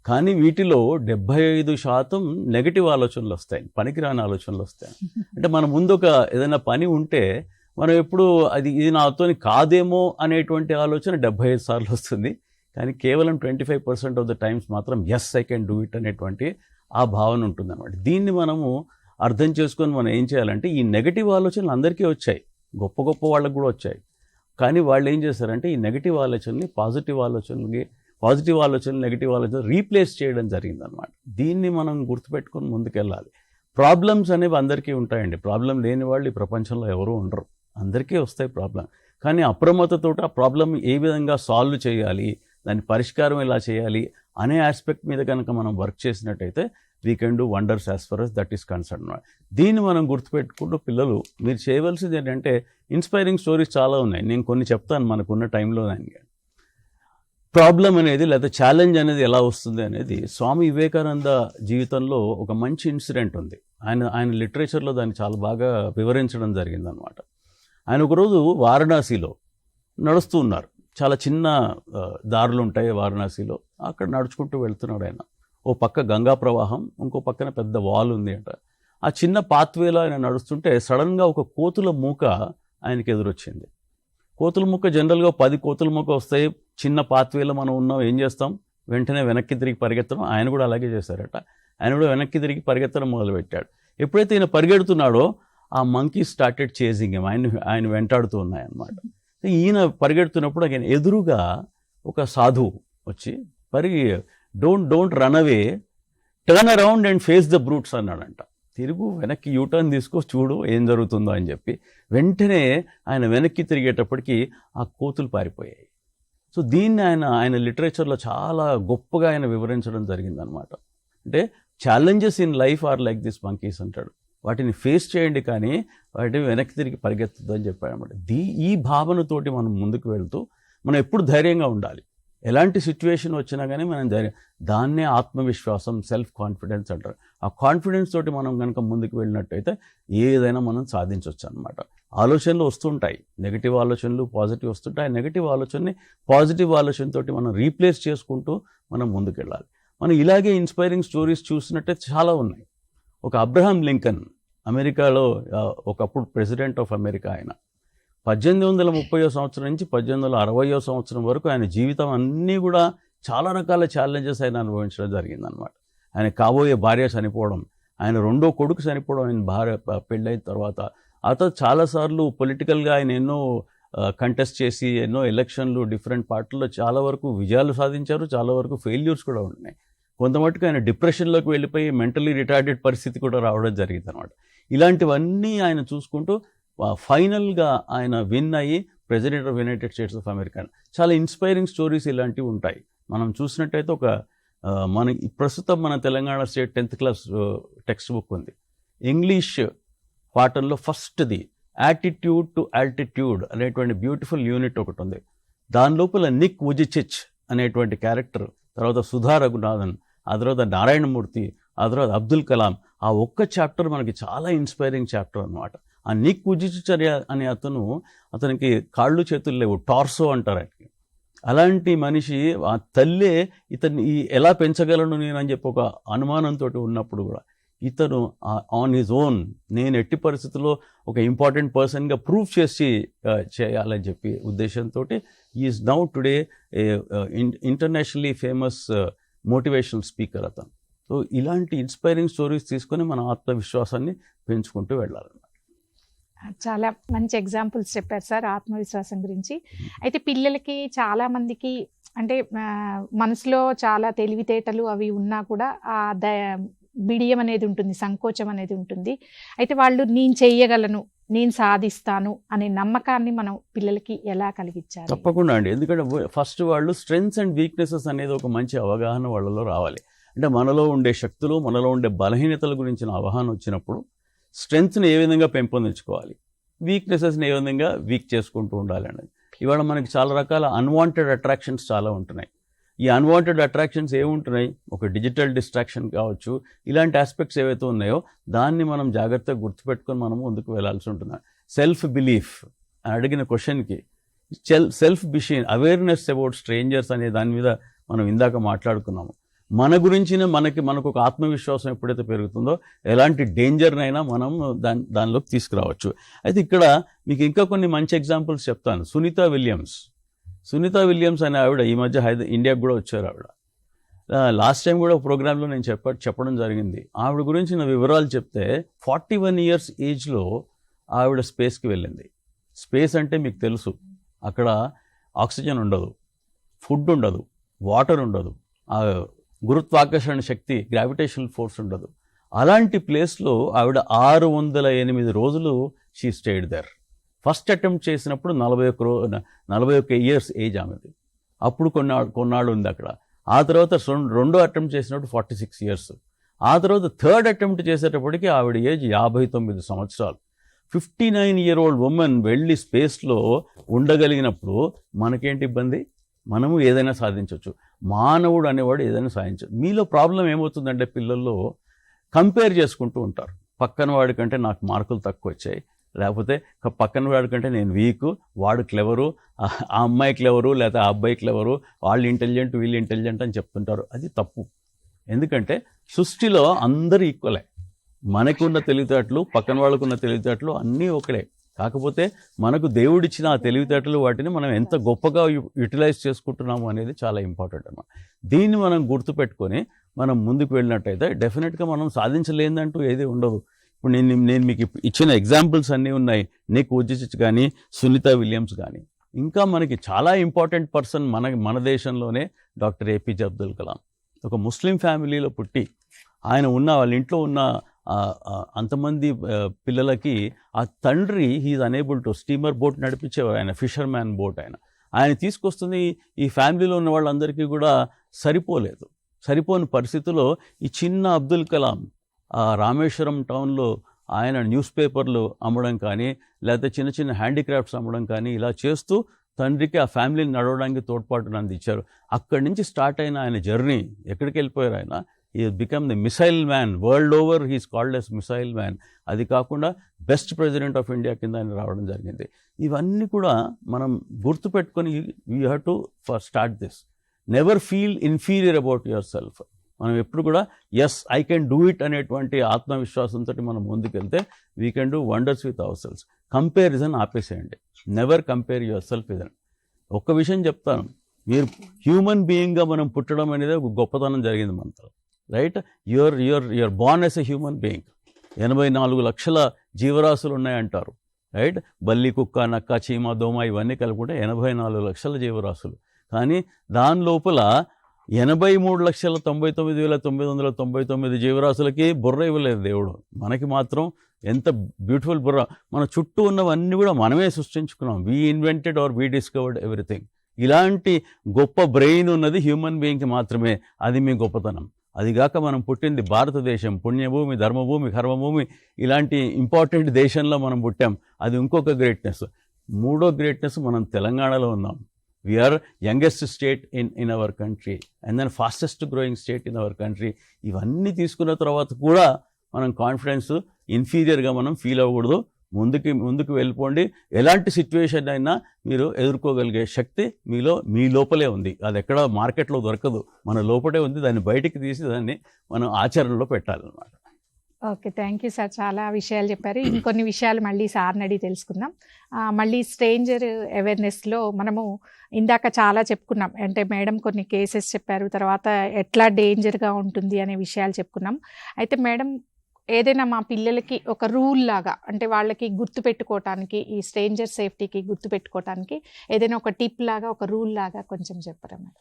C: కానీ వీటిలో 75% నెగటివ్ ఆలోచనలు వస్తాయి, పనికిరాని ఆలోచనలు వస్తాయి. అంటే మన ముందు ఏదైనా పని ఉంటే మనం ఎప్పుడు ఇది నాతో కాదేమో అనేటువంటి ఆలోచన 75 సార్లు వస్తుంది. కానీ కేవలం 25% ఆఫ్ ద టైమ్స్ మాత్రం yes I can do it అనేటువంటి ఆ భావన ఉంటుంది అన్నమాట. దీన్ని మనము అర్థం చేసుకొని మనం ఏం చేయాలంటే, ఈ నెగటివ్ ఆలోచనలు అందరికీ వచ్చాయి, గొప్ప వాళ్ళకు కూడా వచ్చాయి. కానీ వాళ్ళు ఏం చేశారంటే ఈ నెగటివ్ ఆలోచనని పాజిటివ్ ఆలోచనలు నెగటివ్ ఆలోచనలు రీప్లేస్ చేయడం జరిగిందనమాట. దీన్ని మనం గుర్తుపెట్టుకొని ముందుకెళ్ళాలి. ప్రాబ్లమ్స్ అనేవి అందరికీ ఉంటాయండి. ప్రాబ్లం లేని వాళ్ళు ఈ ప్రపంచంలో ఎవరూ ఉండరు, అందరికీ వస్తాయి ప్రాబ్లం. కానీ అప్రమత్తతో ఆ ప్రాబ్లం ఏ విధంగా సాల్వ్ చేయాలి, దాని పరిష్కారం ఎలా చేయాలి అనే ఆస్పెక్ట్ మీద కనుక మనం వర్క్ చేసినట్టయితే we can do wonders as far as that is concern. దీన్ని మనం గుర్తుపెట్టుకుంటూ పిల్లలు మీరు చేయవలసింది ఏంటంటే, ఇన్స్పైరింగ్ స్టోరీస్ చాలా ఉన్నాయి, నేను కొన్ని చెప్తాను మనకున్న టైంలో. దానికి ప్రాబ్లం అనేది లేదా ఛాలెంజ్ అనేది ఎలా వస్తుంది అనేది స్వామి వివేకానంద జీవితంలో ఒక మంచి ఇన్సిడెంట్ ఉంది. ఆయన లిటరేచర్లో దాన్ని చాలా బాగా వివరించడం జరిగిందనమాట. ఆయన ఒకరోజు వారణాసిలో నడుస్తూ ఉన్నారు. చాలా చిన్న దారులు ఉంటాయి వారణాసిలో. అక్కడ నడుచుకుంటూ వెళ్తున్నాడు ఆయన. ఓ పక్క గంగా ప్రవాహం, ఇంకో పక్కన పెద్ద వాల్ ఉంది అంట. ఆ చిన్న పాత్వేలో ఆయన నడుస్తుంటే సడన్గా ఒక కోతుల మూక ఆయనకి ఎదురొచ్చింది. కోతుల మూక జనరల్గా 10 కోతుల మూక వస్తాయి. చిన్న పాత్వేలో మనం ఉన్నాం, ఏం చేస్తాం, వెంటనే వెనక్కి తిరిగి పరిగెత్తడం. ఆయన కూడా అలాగే చేశారట. ఆయన కూడా వెనక్కి తిరిగి పరిగెత్తడం మొదలుపెట్టాడు. ఎప్పుడైతే ఈయన పరిగెడుతున్నాడో ఆ మంకీ స్టార్టెడ్ చేజింగ్ హిమ్, ఆయన వెంటాడుతూ ఉన్నాయన్నమాట. ఈయన పరిగెడుతున్నప్పుడు ఆయన ఎదురుగా ఒక సాధువు వచ్చి don't run away, turn around and face the brutes అన్నాడంట. తిరుగు, వెనక్కి యూటర్న్ తీసుకో, చూడు ఏం జరుగుతుందో అని చెప్పి. వెంటనే ఆయన వెనక్కి తిరిగేటప్పటికి ఆ కోతులు పారిపోయాయి. సో దీన్ని ఆయన లిటరేచర్లో చాలా గొప్పగా ఆయన వివరించడం జరిగిందనమాట. అంటే challenges in life are like this monkeys అంటాడు. వాటిని ఫేస్ చేయండి కానీ వాటిని వెనక్కి తిరిగి పరిగెత్తద్దు అని చెప్పాడు అనమాట. ఈ భావనతోటి మనం ముందుకు వెళ్తూ మనం ఎప్పుడు ధైర్యంగా ఉండాలి. ఎలాంటి సిచ్యువేషన్ వచ్చినా కానీ మనం దాన్నే ఆత్మవిశ్వాసం, సెల్ఫ్ కాన్ఫిడెన్స్ అంటారు. ఆ కాన్ఫిడెన్స్ తోటి మనం కనుక ముందుకు వెళ్ళినట్టయితే ఏదైనా మనం సాధించవచ్చు అనమాట. ఆలోచనలు వస్తుంటాయి, నెగిటివ్ ఆలోచనలు, పాజిటివ్ వస్తుంటాయి. నెగిటివ్ ఆలోచనని పాజిటివ్ ఆలోచనతోటి మనం రీప్లేస్ చేసుకుంటూ మనం ముందుకెళ్ళాలి. మనం ఇలాగే ఇన్స్పైరింగ్ స్టోరీస్ చూసినట్టయితే చాలా ఉన్నాయి. ఒక అబ్రహాం లింకన్, అమెరికాలో ఒకప్పుడు ప్రెసిడెంట్ ఆఫ్ అమెరికా. ఆయన 1830 సంవత్సరం నుంచి 1860 సంవత్సరం వరకు ఆయన జీవితం అన్నీ కూడా చాలా రకాల ఛాలెంజెస్ ఆయన అనుభవించడం జరిగిందనమాట. ఆయన కాబోయే భార్య చనిపోవడం, ఆయన రెండో కొడుకు చనిపోవడం, ఆయన భార్య పెళ్ళైన తర్వాత. అతను చాలాసార్లు పొలిటికల్గా ఆయన ఎన్నో కంటెస్ట్ చేసి ఎన్నో ఎలక్షన్లు డిఫరెంట్ పార్టీల్లో చాలా వరకు విజయాలు సాధించారు, చాలా వరకు ఫెయిల్యూర్స్ కూడా ఉన్నాయి. కొంతమట్టుకు ఆయన డిప్రెషన్లోకి వెళ్ళిపోయి మెంటలీ రిటార్డెడ్ పరిస్థితి కూడా రావడం జరిగింది అనమాట. ఇలాంటివన్నీ ఆయన చూసుకుంటూ ఫైనల్గా ఆయన విన్ అయ్యి president of United states of America. చాలా ఇన్స్పైరింగ్ స్టోరీస్ ఇలాంటివి ఉంటాయి. మనం చూసినట్టయితే ఒక ప్రస్తుతం మన Telangana state 10th class text book ఉంది. ఇంగ్లీష్ పాఠంలో ఫస్ట్ది యాటిట్యూడ్ టు ఆల్టిట్యూడ్ అనేటువంటి బ్యూటిఫుల్ యూనిట్ ఒకటి ఉంది. దాని లోపల నిక్ వుజిచిచ్ అనేటువంటి క్యారెక్టర్, తర్వాత సుధా రఘునాథన్, ఆ తర్వాత నారాయణమూర్తి, ఆ తర్వాత అబ్దుల్ కలాం, ఆ ఒక్క చాప్టర్ మనకి చాలా ఇన్స్పైరింగ్ చాప్టర్ అనమాట. ఆ నిక్ వుజిచిచ్ అనే అతనికి కాళ్ళు చేతులు లేవు, టార్సో అంటారు ఆయనకి. అలాంటి మనిషి ఆ తల్లే ఇతన్ని ఎలా పెంచగలను నేను అని చెప్పి ఒక అనుమానంతో ఉన్నప్పుడు కూడా ఇతను ఆన్ హిజ్ ఓన్ నేను ఎట్టి పరిస్థితుల్లో ఒక ఇంపార్టెంట్ పర్సన్గా ప్రూవ్ చేసి చేయాలని చెప్పి ఉద్దేశంతో is now today internationally famous motivational speaker అతను. సో ఇలాంటి ఇన్స్పైరింగ్ స్టోరీస్ తీసుకొని మన ఆత్మవిశ్వాసాన్ని పెంచుకుంటూ వెళ్ళాలన్నమాట.
A: చాలా మంచి ఎగ్జాంపుల్స్ చెప్పారు సార్ ఆత్మవిశ్వాసం గురించి. అయితే పిల్లలకి చాలా మందికి అంటే మనసులో చాలా తెలివితేటలు అవి ఉన్నా కూడా ఆ బిడియం అనేది ఉంటుంది, సంకోచం అనేది ఉంటుంది. అయితే వాళ్ళు నేను చెయ్యగలను, నేను సాధిస్తాను అనే నమ్మకాన్ని మనం పిల్లలకి ఎలా కలిగించాలి?
C: తప్పకుండా అండి. ఎందుకంటే ఫస్ట్ వాళ్ళు స్ట్రెంగ్స్ అండ్ వీక్నెసెస్ అనేది ఒక మంచి అవగాహన వాళ్ళలో రావాలి. అంటే మనలో ఉండే శక్తులు, మనలో ఉండే బలహీనతల గురించిన అవగాహన వచ్చినప్పుడు స్ట్రెంగ్త్ని ఏ విధంగా పెంపొందించుకోవాలి, వీక్నెసెస్ని ఏ విధంగా వీక్ చేసుకుంటూ ఉండాలి అనేది. ఇవాళ మనకి చాలా రకాల అన్వాంటెడ్ అట్రాక్షన్స్ చాలా ఉంటున్నాయి. ఈ అన్వాంటెడ్ అట్రాక్షన్స్ ఏముంటున్నాయి, ఒక డిజిటల్ డిస్ట్రాక్షన్ కావచ్చు, ఇలాంటి ఆస్పెక్ట్స్ ఏవైతే ఉన్నాయో దాన్ని మనం జాగ్రత్తగా గుర్తుపెట్టుకొని మనం ముందుకు వెళ్ళాల్సి ఉంటుంది. సెల్ఫ్ బిలీఫ్ అని అడిగిన క్వశ్చన్కి సెల్ఫ్ బిషీన్ అవేర్నెస్ అబౌట్ స్ట్రేంజర్స్ అనే దాని మీద మనం ఇందాక మాట్లాడుకున్నాము. మన గురించిన మనకు ఒక ఆత్మవిశ్వాసం ఎప్పుడైతే పెరుగుతుందో ఎలాంటి డేంజర్నైనా మనం దానిలోకి తీసుకురావచ్చు. అయితే ఇక్కడ మీకు ఇంకా కొన్ని మంచి ఎగ్జాంపుల్స్ చెప్తాను. సునీతా విలియమ్స్ అనే ఆవిడ ఈ మధ్య ఇండియాకు కూడా వచ్చారు. ఆవిడ లాస్ట్ టైం కూడా ప్రోగ్రాంలో నేను చెప్పడం జరిగింది. ఆవిడ గురించిన వివరాలు చెప్తే 41 years ఏజ్లో ఆవిడ స్పేస్కి వెళ్ళింది. స్పేస్ అంటే మీకు తెలుసు, అక్కడ ఆక్సిజన్ ఉండదు, ఫుడ్ ఉండదు, వాటర్ ఉండదు, గురుత్వాకర్షణ శక్తి గ్రావిటేషనల్ ఫోర్స్ ఉండదు. అలాంటి ప్లేస్లో ఆవిడ 608 రోజులు she stayed there. First attempt చేసినప్పుడు 41 years ఏజ్ ఆమెది. అప్పుడు కొన్నాళ్ళు ఉంది అక్కడ. ఆ తర్వాత రెండో అటెంప్ట్ చేసినప్పుడు 46 years. ఆ తర్వాత థర్డ్ అటెంప్ట్ చేసేటప్పటికి ఆవిడ ఏజ్ 59 సంవత్సరాలు. 59-year-old ఉమెన్ వెళ్ళి స్పేస్లో ఉండగలిగినప్పుడు మనకేంటి ఇబ్బంది? మనము ఏదైనా సాధించవచ్చు. మానవుడు అనేవాడు ఏదైనా సాధించవచ్చు. మీలో ప్రాబ్లం ఏమవుతుందంటే పిల్లల్లో కంపేర్ చేసుకుంటూ ఉంటారు. పక్కన వాడి కంటే నాకు మార్కులు తక్కువ వచ్చాయి, లేకపోతే పక్కన వాడి కంటే నేను వీకు, వాడు క్లెవరు, ఆ అమ్మాయి క్లెవరు, లేకపోతే ఆ అబ్బాయి క్లెవరు, వాళ్ళు ఇంటెలిజెంట్ వీళ్ళు ఇంటెలిజెంట్ అని చెప్తుంటారు. అది తప్పు. ఎందుకంటే సృష్టిలో అందరూ ఈక్వలే. మనకున్న తెలివితేటలు, పక్కన వాళ్ళకున్న తెలివితేటలు అన్నీ ఒకడే. కాకపోతే మనకు దేవుడిచ్చిన ఆ తెలివితేటలు వాటిని మనం ఎంత గొప్పగా యూటిలైజ్ చేసుకుంటున్నాము అనేది చాలా ఇంపార్టెంట్ అన్నమాట. దీన్ని మనం గుర్తుపెట్టుకొని మనం ముందుకు వెళ్ళినట్టయితే డెఫినెట్గా మనం సాధించలేదంటూ ఏది ఉండదు. ఇప్పుడు నేను మీకు ఇచ్చిన ఎగ్జాంపుల్స్ అన్నీ ఉన్నాయి. నిక్ వుజిచిచ్ కానీ, సునీతా విలియమ్స్ కానీ. ఇంకా మనకి చాలా ఇంపార్టెంట్ పర్సన్ మన దేశంలోనే డాక్టర్ ఏపీజే అబ్దుల్ కలాం. ఒక ముస్లిం ఫ్యామిలీలో పుట్టి వాళ్ళ ఇంట్లో ఉన్న అంతమంది పిల్లలకి ఆ తండ్రి he is unable to steamer boat నడిపించేవారు. ఆయన ఫిషర్ మ్యాన్ బోట్. ఆయన తీసుకొస్తుంది ఈ ఫ్యామిలీలో ఉన్న వాళ్ళందరికీ కూడా సరిపోని పరిస్థితిలో ఈ చిన్న అబ్దుల్ కలాం రామేశ్వరం టౌన్లో ఆయన న్యూస్ పేపర్లు అమ్మడం కానీ, లేకపోతే చిన్న చిన్న హ్యాండీక్రాఫ్ట్స్ అమ్మడం కానీ ఇలా చేస్తూ తండ్రికి ఆ ఫ్యామిలీని నడవడానికి తోడ్పాటును అందించారు. అక్కడి నుంచి స్టార్ట్ అయిన ఆయన జర్నీ ఎక్కడికి వెళ్ళిపోయారు ఆయన? he has become the missile man. World over he is called as missile man. అది కాకుండా బెస్ట్ ప్రెసిడెంట్ ఆఫ్ ఇండియా కింద ఆయన రావడం జరిగింది. ఇవన్నీ కూడా మనం గుర్తుపెట్టుకొని we have to start this. Never feel inferior about yourself. మనం ఎప్పుడు కూడా yes I can do it అనేటువంటి ఆత్మవిశ్వాసంతో మనం ముందుకెళ్తే we can do wonders with our సెల్ఫ్స్. కంపారిజన్ ఆపేసేయండి. నెవర్ కంపేర్ యువర్ సెల్ఫ్ ఇదన్. ఒక్క విషయం చెప్తాను, మీరు హ్యూమన్ బీయింగ్గా మనం పుట్టడం అనేది ఒక గొప్పతనం జరిగింది మనతో. Right, your born as a human being. 84 లక్షల జీవరాశులు ఉన్నాయంటారు. రైట్, బల్లి, కుక్క, నక్క, చీమ, దోమ ఇవన్నీ కలుపుకుంటే 84 లక్షల జీవరాశులు. కానీ దాని లోపల 83,99,999 జీవరాశులకి బుర్ర ఇవ్వలేదు దేవుడు. మనకి మాత్రం ఎంత బ్యూటిఫుల్ బుర్ర. మన చుట్టూ ఉన్నవన్నీ కూడా మనమే సృష్టించుకున్నాం. We invented or we discovered everything. ఇలాంటి గొప్ప బ్రెయిన్ ఉన్నది హ్యూమన్ బీయింగ్కి మాత్రమే. అది మీ గొప్పతనం. అదిగాక మనం పుట్టింది భారతదేశం, పుణ్యభూమి, ధర్మభూమి, కర్మభూమి, ఇలాంటి ఇంపార్టెంట్ దేశంలో మనం పుట్టాం. అది ఇంకొక గ్రేట్నెస్. మూడో గ్రేట్నెస్, మనం తెలంగాణలో ఉన్నాం. We are youngest state in our country and then fastest growing state in our country. ఇవన్నీ తీసుకున్న తర్వాత కూడా మనం కాన్ఫిడెన్స్ ఇన్ఫీరియర్గా మనం ఫీల్ అవ్వకూడదు. ముందుకు వెళ్ళిపోండి. ఎలాంటి సిచ్యువేషన్ అయినా మీరు ఎదుర్కోగలిగే శక్తి మీ లోపలే ఉంది. అది ఎక్కడ మార్కెట్లో దొరకదు, మన లోపలే ఉంది. దాన్ని బయటికి తీసి దాన్ని మనం ఆచరణలో పెట్టాలన్నమాట.
A: ఓకే, థ్యాంక్ యూ సార్, చాలా విషయాలు చెప్పారు. ఇంకొన్ని విషయాలు మళ్ళీ సార్ని అడిగి తెలుసుకుందాం. మళ్ళీ స్ట్రేంజర్ అవేర్నెస్లో మనము ఇందాక చాలా చెప్పుకున్నాం. అంటే మేడం కొన్ని కేసెస్ చెప్పారు, తర్వాత ఎట్లా డేంజర్గా ఉంటుంది అనే విషయాలు చెప్పుకున్నాం. అయితే మేడం, ఏదైనా మా పిల్లలకి ఒక రూల్ లాగా, అంటే వాళ్ళకి గుర్తుపెట్టుకోవటానికి, ఈ స్ట్రేంజర్ సేఫ్టీకి గుర్తుపెట్టుకోవటానికి ఏదైనా ఒక టిప్ లాగా, ఒక రూల్ లాగా కొంచెం చెప్పరా మేడం?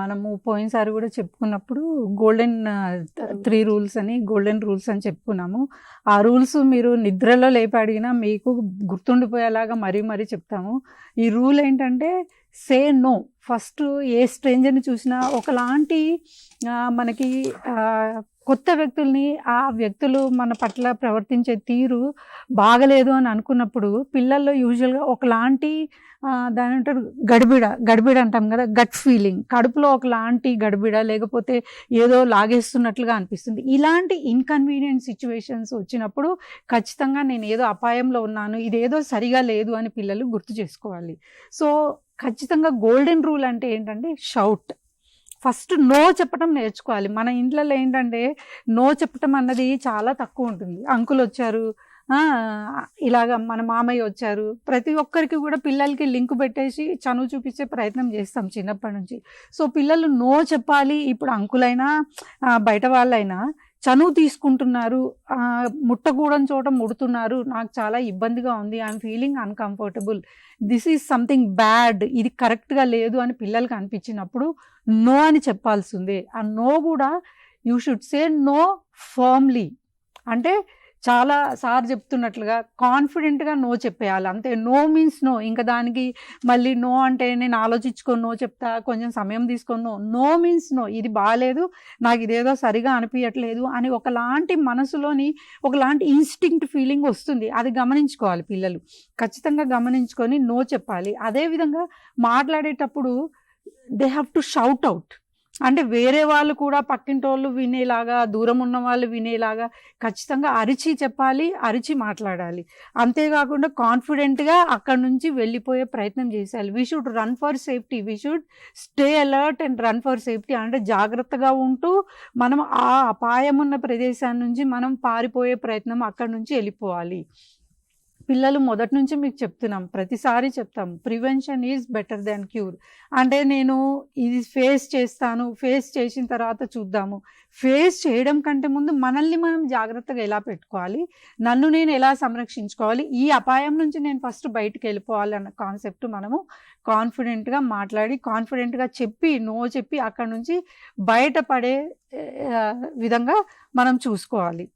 B: మనము పోయినసారి కూడా చెప్పుకున్నప్పుడు గోల్డెన్ 3 రూల్స్ అని, గోల్డెన్ రూల్స్ అని చెప్పుకున్నాము. ఆ రూల్స్ మీరు నిద్రలో లేపి అడిగినా మీకు గుర్తుండిపోయేలాగా మరీ చెప్తాము. ఈ రూల్ ఏంటంటే, సే నో. ఫస్ట్ ఏ స్ట్రేంజర్ని చూసినా ఒకలాంటి మనకి కొత్త వ్యక్తుల్ని, ఆ వ్యక్తులు మన పట్ల ప్రవర్తించే తీరు బాగలేదు అని అనుకున్నప్పుడు పిల్లల్లో యూజువల్గా ఒకలాంటి దాని అంటారు గడిబిడ అంటాం కదా, గట్ ఫీలింగ్, కడుపులో ఒకలాంటి గడిబిడ, లేకపోతే ఏదో లాగేస్తున్నట్లుగా అనిపిస్తుంది. ఇలాంటి ఇన్కన్వీనియంట్ సిచ్యువేషన్స్ వచ్చినప్పుడు ఖచ్చితంగా నేను ఏదో అపాయంలో ఉన్నాను, ఇదేదో సరిగా లేదు అని పిల్లలు గుర్తు చేసుకోవాలి. సో ఖచ్చితంగా గోల్డెన్ రూల్ అంటే ఏంటంటే షౌట్. ఫస్ట్ నో చెప్పటం నేర్చుకోవాలి. మన ఇంట్లలో ఏంటంటే నో చెప్పటం అన్నది చాలా తక్కువ ఉంటుంది. అంకుల్ వచ్చారు, ఇలాగ మన మామయ్య వచ్చారు, ప్రతి ఒక్కరికి కూడా పిల్లలకి లింక్ పెట్టేసి చనువు చూపించే ప్రయత్నం చేస్తాం చిన్నప్పటి నుంచి. సో పిల్లలు నో చెప్పాలి. ఇప్పుడు అంకులైనా బయట వాళ్ళైనా చనువు తీసుకుంటున్నారు, ముట్టకూడని చోట ముడుతున్నారు, నాకు చాలా ఇబ్బందిగా ఉంది, I'm feeling uncomfortable, this is something bad, ఇది కరెక్ట్గా లేదు అని పిల్లలకి అనిపించినప్పుడు నో అని చెప్పాల్సిందే. ఆ నో కూడా you should say no firmly. అంటే చాలా సార్ చెప్తున్నట్లుగా కాన్ఫిడెంట్గా నో చెప్పేయాలి. అంతే, నో మీన్స్ నో. ఇంకా దానికి మళ్ళీ నో అంటే నేను ఆలోచించుకొని నో చెప్తా, కొంచెం సమయం తీసుకొని నో మీన్స్ నో. ఇది బాగాలేదు, నాకు ఇదేదో సరిగా అనిపించట్లేదు అని ఒకలాంటి మనసులోని ఒకలాంటి ఇన్స్టింక్ట్ ఫీలింగ్ వస్తుంది. అది గమనించుకోవాలి పిల్లలు, ఖచ్చితంగా గమనించుకొని నో చెప్పాలి. అదేవిధంగా మాట్లాడేటప్పుడు they have to shout out. అంటే వేరే వాళ్ళు కూడా, పక్కింటోళ్ళు వినేలాగా, దూరం ఉన్న వాళ్ళు వినేలాగా ఖచ్చితంగా అరిచి చెప్పాలి, అరిచి మాట్లాడాలి. అంతేకాకుండా కాన్ఫిడెంట్గా అక్కడ నుంచి వెళ్ళిపోయే ప్రయత్నం చేసేయాలి. We should run for safety, we should stay alert and run for safety. అంటే జాగ్రత్తగా ఉంటూ మనం ఆ అపాయం ఉన్న ప్రదేశాన్ని నుంచి మనం పారిపోయే ప్రయత్నం, అక్కడ నుంచి వెళ్ళిపోవాలి. పిల్లలు మొదటి నుంచి మీకు చెప్తున్నాం, ప్రతిసారి చెప్తాం, prevention is better than cure. అంటే నేను ఇది ఫేస్ చేస్తాను, ఫేస్ చేసిన తర్వాత చూద్దాము. ఫేస్ చేయడం కంటే ముందు మనల్ని మనం జాగ్రత్తగా ఎలా పెట్టుకోవాలి, నన్ను నేను ఎలా సంరక్షించుకోవాలి, ఈ అపాయం నుంచి నేను ఫస్ట్ బయటకు వెళ్ళిపోవాలి అన్న కాన్సెప్ట్ మనము కాన్ఫిడెంట్గా మాట్లాడి, కాన్ఫిడెంట్గా చెప్పి, నో చెప్పి అక్కడ నుంచి బయటపడే విధంగా మనం చూసుకోవాలి.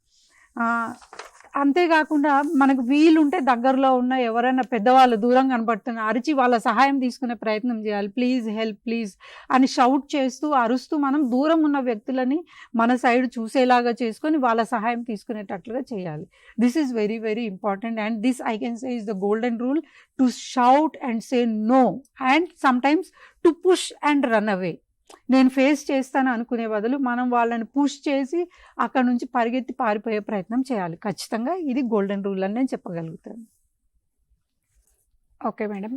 B: అంతేకాకుండా మనకు వీలుంటే దగ్గరలో ఉన్న ఎవరైనా పెద్దవాళ్ళు దూరం కనపడుతున్నా అరిచి వాళ్ళ సహాయం తీసుకునే ప్రయత్నం చేయాలి. ప్లీజ్ హెల్ప్, ప్లీజ్ అని షౌట్ చేస్తూ, అరుస్తూ మనం దూరం ఉన్న వ్యక్తులని మన సైడ్ చూసేలాగా చేసుకొని వాళ్ళ సహాయం తీసుకునేటట్లుగా చేయాలి. This is very very important and this I can say is the golden rule, to shout and say no and sometimes to push and run away. నేను ఫేస్ చేస్తాను అనుకునే బదులు మనం వాళ్ళని పుష్ చేసి అక్కడ నుంచి పరిగెత్తి పారిపోయే ప్రయత్నం చేయాలి. ఖచ్చితంగా ఇది గోల్డెన్ రూల్ అని నేను చెప్పగలుగుతాను.
A: ఓకే మేడం,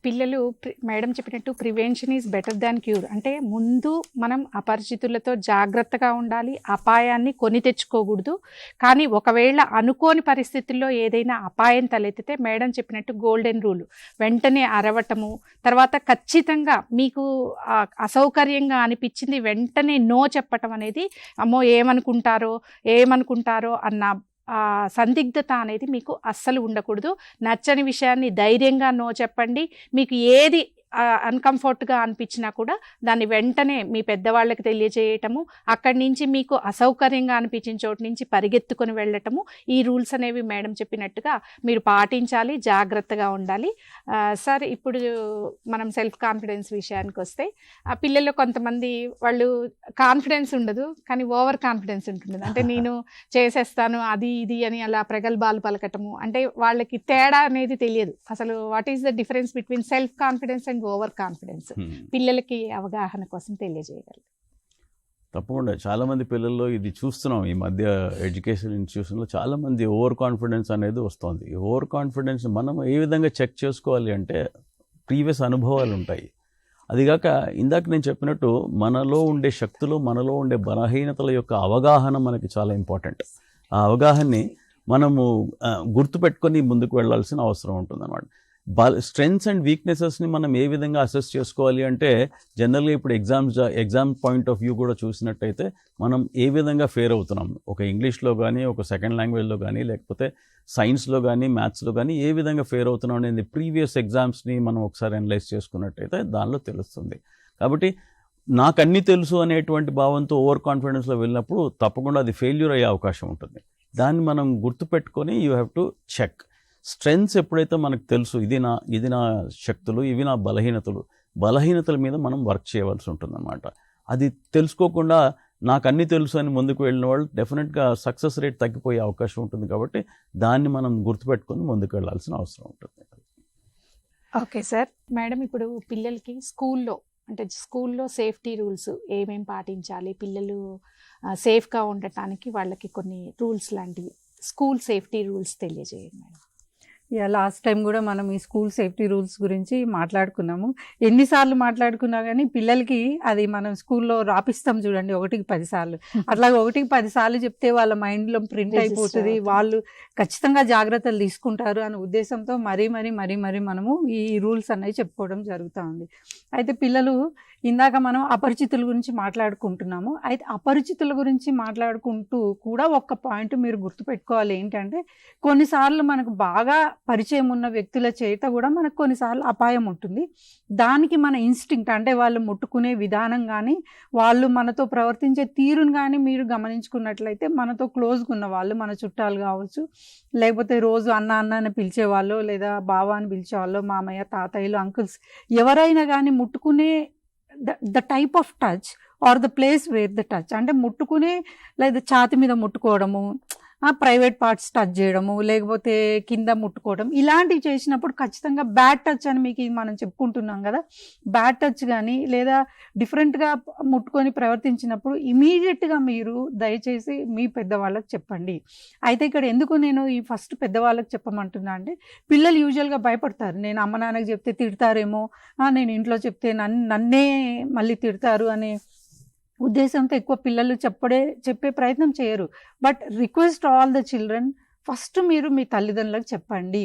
A: పిల్లలు మేడం చెప్పినట్టు prevention is better than cure. అంటే ముందు మనం అపరిచితులతో జాగ్రత్తగా ఉండాలి, అపాయాన్ని కొని తెచ్చుకోకూడదు. కానీ ఒకవేళ అనుకోని పరిస్థితుల్లో ఏదైనా అపాయం తలెత్తితే మేడం చెప్పినట్టు గోల్డెన్ రూల్, వెంటనే అరవటము, తర్వాత ఖచ్చితంగా మీకు అసౌకర్యంగా అనిపించింది వెంటనే నో చెప్పటం అనేది, అమ్మో ఏమనుకుంటారో అన్న సందిగ్ధత అనేది మీకు అస్సలు ఉండకూడదు. నచ్చని విషయాన్ని ధైర్యంగా నో చెప్పండి. మీకు ఏది అన్కంఫర్ట్గా అనిపించినా కూడా దాన్ని వెంటనే మీ పెద్దవాళ్ళకి తెలియజేయటము, అక్కడి నుంచి మీకు అసౌకర్యంగా అనిపించిన చోటు నుంచి పరిగెత్తుకొని వెళ్ళటము, ఈ రూల్స్ అనేవి మేడం చెప్పినట్టుగా మీరు పాటించాలి, జాగ్రత్తగా ఉండాలి. సార్, ఇప్పుడు మనం సెల్ఫ్ కాన్ఫిడెన్స్ విషయానికి వస్తే, ఆ పిల్లల్లో కొంతమంది వాళ్ళు కాన్ఫిడెన్స్ ఉండదు కానీ ఓవర్ కాన్ఫిడెన్స్ ఉంటుంది. అంటే నేను చేసేస్తాను అది ఇది అని అలా ప్రగల్భాలు పలకటము, అంటే వాళ్ళకి తేడా అనేది తెలియదు. అసలు what is the difference between self confidence and over confidence పిల్లలకి అవగాహన కోసం తెలియజేయగలరు?
C: తప్పకుండా చాలామంది పిల్లల్లో ఇది చూస్తున్నాం ఈ మధ్య. ఎడ్యుకేషన్ ఇన్స్టిట్యూషన్లో చాలామంది ఓవర్ కాన్ఫిడెన్స్ అనేది వస్తుంది. ఈ ఓవర్ కాన్ఫిడెన్స్ మనం ఏ విధంగా చెక్ చేసుకోవాలి అంటే ప్రీవియస్ అనుభవాలు ఉంటాయి. అదిగాక ఇందాక నేను చెప్పినట్టు మనలో ఉండే శక్తులు, మనలో ఉండే బలహీనతల యొక్క అవగాహన మనకి చాలా ఇంపార్టెంట్. ఆ అవగాహనని మనము గుర్తుపెట్టుకొని ముందుకు వెళ్ళాల్సిన అవసరం ఉంటుందన్నమాట. స్ట్రెంగ్స్ అండ్ వీక్నెసెస్ని మనం ఏ విధంగా అసెస్ చేసుకోవాలి అంటే, జనరల్గా ఇప్పుడు ఎగ్జామ్ పాయింట్ ఆఫ్ వ్యూ కూడా చూసినట్టయితే మనం ఏ విధంగా ఫేర్ అవుతున్నాం, ఒక ఇంగ్లీష్లో కానీ, ఒక సెకండ్ లాంగ్వేజ్లో కానీ, లేకపోతే సైన్స్లో కానీ, మ్యాథ్స్లో కానీ ఏ విధంగా ఫేర్ అవుతున్నాం అనేది ప్రీవియస్ ఎగ్జామ్స్ని మనం ఒకసారి అనలైజ్ చేసుకున్నట్టయితే దానిలో తెలుస్తుంది. కాబట్టి నాకు అన్నీ తెలుసు అనేటువంటి భావంతో ఓవర్ కాన్ఫిడెన్స్లో వెళ్ళినప్పుడు తప్పకుండా అది ఫెయిల్యూర్ అయ్యే అవకాశం ఉంటుంది. దాన్ని మనం గుర్తుపెట్టుకొని you have to check. Strengths ఎప్పుడైతే మనకు తెలుసు, ఇది నా శక్తులు, ఇవి నా బలహీనతల మీద మనం వర్క్ చేయవలసి ఉంటుందన్నమాట. అది తెలుసుకోకుండా నాకు అన్నీ తెలుసు అని ముందుకు వెళ్ళిన వాళ్ళు డెఫినెట్గా సక్సెస్ రేట్ తగ్గిపోయే అవకాశం ఉంటుంది. కాబట్టి దాన్ని మనం గుర్తుపెట్టుకొని ముందుకు వెళ్ళాల్సిన అవసరం ఉంటుంది.
A: Okay sir. మేడం, ఇప్పుడు పిల్లలకి స్కూల్లో సేఫ్టీ రూల్స్ ఏమేమి పాటించాలి, పిల్లలు సేఫ్గా ఉండటానికి వాళ్ళకి కొన్ని రూల్స్ లాంటివి, స్కూల్ సేఫ్టీ రూల్స్ తెలియజేయండి మేడం.
B: లాస్ట్ టైం కూడా మనం ఈ స్కూల్ సేఫ్టీ రూల్స్ గురించి మాట్లాడుకున్నాము. ఎన్నిసార్లు మాట్లాడుకున్నా కానీ పిల్లలకి అది మనం స్కూల్లో రాపిస్తాం చూడండి 1కి 10 సార్లు. అట్లా 1కి 10 సార్లు చెప్తే వాళ్ళ మైండ్లో ప్రింట్ అయిపోతుంది, వాళ్ళు ఖచ్చితంగా జాగ్రత్తలు తీసుకుంటారు అనే ఉద్దేశంతో మరీ మనము ఈ రూల్స్ అనేవి చెప్పుకోవడం జరుగుతూ ఉంది. అయితే పిల్లలు ఇందాక మనం అపరిచితుల గురించి మాట్లాడుకుంటున్నాము. అయితే అపరిచితుల గురించి మాట్లాడుకుంటూ కూడా ఒక్క పాయింట్ మీరు గుర్తుపెట్టుకోవాలి ఏంటంటే, కొన్నిసార్లు మనకు బాగా పరిచయం ఉన్న వ్యక్తుల చేత కూడా మనకు కొన్నిసార్లు అపాయం ఉంటుంది. దానికి మన ఇన్స్టింక్ట్ అంటే వాళ్ళు ముట్టుకునే విధానం కానీ, వాళ్ళు మనతో ప్రవర్తించే తీరును కానీ మీరు గమనించుకున్నట్లయితే, మనతో క్లోజ్గా ఉన్న వాళ్ళు, మన చుట్టాలు కావచ్చు, లేకపోతే రోజు అన్న అని పిలిచేవాళ్ళు, లేదా బావ అని పిలిచేవాళ్ళు, మామయ్య, తాతయ్యలు, అంకుల్స్, ఎవరైనా కానీ ముట్టుకునే the type of touch or the place where the touch, అంటే ముట్టుకునే లేదా ఛాతి మీద ముట్టుకోవడము, ప్రైవేట్ పార్ట్స్ టచ్ చేయడము, లేకపోతే కింద ముట్టుకోవడం, ఇలాంటివి చేసినప్పుడు ఖచ్చితంగా బ్యాడ్ టచ్ అని మీకు మనం చెప్పుకుంటున్నాం కదా. బ్యాడ్ టచ్ కానీ లేదా డిఫరెంట్గా ముట్టుకొని ప్రవర్తించినప్పుడు ఇమీడియట్గా మీరు దయచేసి మీ పెద్దవాళ్ళకి చెప్పండి. అయితే ఇక్కడ ఎందుకు నేను ఈ ఫస్ట్ పెద్దవాళ్ళకి చెప్పమంటున్నా అంటే, పిల్లలు యూజువల్గా భయపడతారు. నేను అమ్మ నాన్నకి చెప్తే తిడతారేమో, నేను ఇంట్లో చెప్తే నన్నే మళ్ళీ తిడతారు అనే ఉద్దేశంతో ఎక్కువ పిల్లలు చెప్పే ప్రయత్నం చేయరు. But request all the children, first మీరు మీ తల్లిదండ్రులకు చెప్పండి.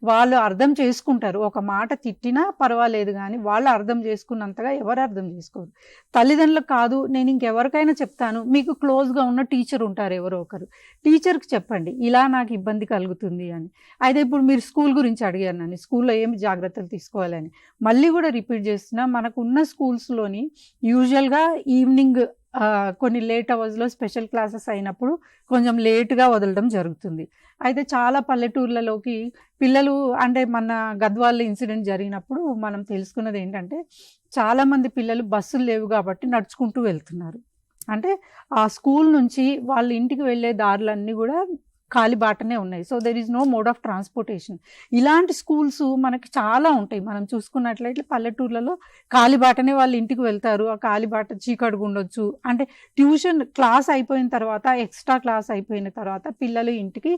B: వాళ్ళు అర్థం చేసుకుంటారు. ఒక మాట తిట్టినా పర్వాలేదు కానీ వాళ్ళు అర్థం చేసుకున్నంతగా ఎవరు అర్థం చేసుకోరు. తల్లిదండ్రులకు కాదు, నేను ఇంకెవరికైనా చెప్తాను, మీకు క్లోజ్గా ఉన్న టీచర్ ఉంటారు ఎవరో ఒకరు, టీచర్కి చెప్పండి ఇలా నాకు ఇబ్బంది కలుగుతుంది అని. అయితే ఇప్పుడు మీరు స్కూల్ గురించి అడిగారు నన్ను, స్కూల్లో ఏమి జాగ్రత్తలు తీసుకోవాలని. మళ్ళీ కూడా రిపీట్ చేస్తున్నా, మనకు ఉన్న స్కూల్స్లోని యూజువల్గా ఈవినింగ్ కొన్ని లేట్ అవర్స్లో స్పెషల్ క్లాసెస్ అయినప్పుడు కొంచెం లేట్గా వదలడం జరుగుతుంది. అయితే చాలా పల్లెటూర్లలోకి పిల్లలు, అంటే మన గద్వాల ఇన్సిడెంట్ జరిగినప్పుడు మనం తెలుసుకున్నది ఏంటంటే, చాలామంది పిల్లలు బస్సులు లేవు కాబట్టి నడుచుకుంటూ వెళ్తున్నారు. అంటే ఆ స్కూల్ నుంచి వాళ్ళ ఇంటికి వెళ్ళే దారులన్నీ కూడా ఖాళీ బాటనే ఉన్నాయి. So there is no mode of transportation. ఇలాంటి స్కూల్స్ మనకి చాలా ఉంటాయి. మనం చూసుకున్నట్లయితే పల్లెటూర్లలో ఖాళీ బాటనే వాళ్ళు ఇంటికి వెళ్తారు. ఆ ఖాళీ బాట చీకటిగా ఉండొచ్చు. అంటే ట్యూషన్ క్లాస్ అయిపోయిన తర్వాత, ఎక్స్ట్రా క్లాస్ అయిపోయిన తర్వాత పిల్లలు ఇంటికి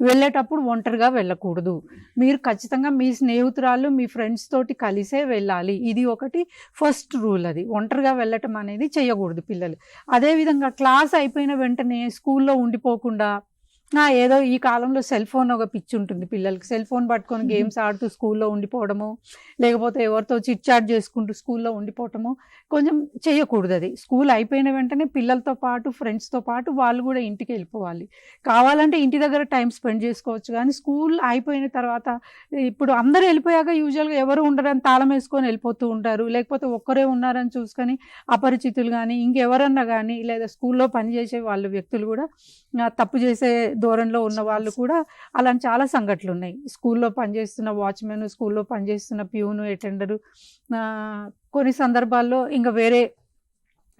B: వెళ్ళేటప్పుడు ఒంటరిగా వెళ్ళకూడదు. మీరు ఖచ్చితంగా మీ స్నేహితురాలు, మీ ఫ్రెండ్స్ తోటి కలిసే వెళ్ళాలి. ఇది ఒకటి ఫస్ట్ రూల్. అది ఒంటరిగా వెళ్ళటం అనేది చేయకూడదు పిల్లలు. అదేవిధంగా క్లాస్ అయిపోయిన వెంటనే స్కూల్లో ఉండిపోకుండా ఏదో ఈ కాలంలో సెల్ ఫోన్ ఒక పిచ్చి ఉంటుంది పిల్లలకి. సెల్ ఫోన్ పట్టుకొని గేమ్స్ ఆడుతూ స్కూల్లో ఉండిపోవడము, లేకపోతే ఎవరితో చిట్ చాట్ చేసుకుంటూ స్కూల్లో ఉండిపోవటము కొంచెం చేయకూడదు. అది స్కూల్ అయిపోయిన వెంటనే పిల్లలతో పాటు ఫ్రెండ్స్తో పాటు వాళ్ళు కూడా ఇంటికి వెళ్ళిపోవాలి. కావాలంటే ఇంటి దగ్గర టైం స్పెండ్ చేసుకోవచ్చు, కానీ స్కూల్ అయిపోయిన తర్వాత ఇప్పుడు అందరూ వెళ్ళిపోయాక యూజువల్గా ఎవరు ఉండరని తాళం వేసుకొని వెళ్ళిపోతూ ఉంటారు, లేకపోతే ఒక్కరే ఉన్నారని చూసుకొని అపరిచితులు కానీ ఇంకెవరన్నా కానీ లేదా స్కూల్లో పనిచేసే వాళ్ళు వ్యక్తులు కూడా తప్పు చేసే దూరంలో ఉన్న వాళ్ళు కూడా అలాంటి చాలా సంఘటనలు ఉన్నాయి. స్కూల్లో పనిచేస్తున్న వాచ్మెన్, స్కూల్లో పనిచేస్తున్న ప్యూను, అటెండరు, కొన్ని సందర్భాల్లో ఇంకా వేరే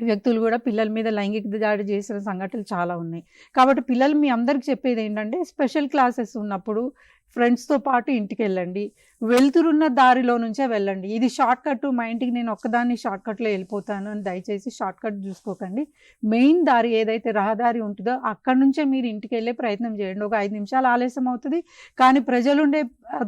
B: వ్యక్తులు కూడా పిల్లల మీద లైంగిక దాడి చేసిన సంఘటనలు చాలా ఉన్నాయి. కాబట్టి పిల్లలు మీ అందరికి చెప్పేది ఏంటంటే స్పెషల్ క్లాసెస్ ఉన్నప్పుడు ఫ్రెండ్స్తో పాటు ఇంటికి వెళ్ళండి, వెళ్తురున్న దారిలో నుంచే వెళ్ళండి. ఇది షార్ట్ కట్, మా ఇంటికి నేను ఒక్కదాన్ని షార్ట్ కట్లో వెళ్ళిపోతాను అని దయచేసి షార్ట్ కట్ చూసుకోకండి. మెయిన్ దారి ఏదైతే రహదారి ఉంటుందో అక్కడి నుంచే మీరు ఇంటికి వెళ్ళే ప్రయత్నం చేయండి. ఒక 5 నిమిషాలు ఆలస్యం అవుతుంది, కానీ ప్రజలుండే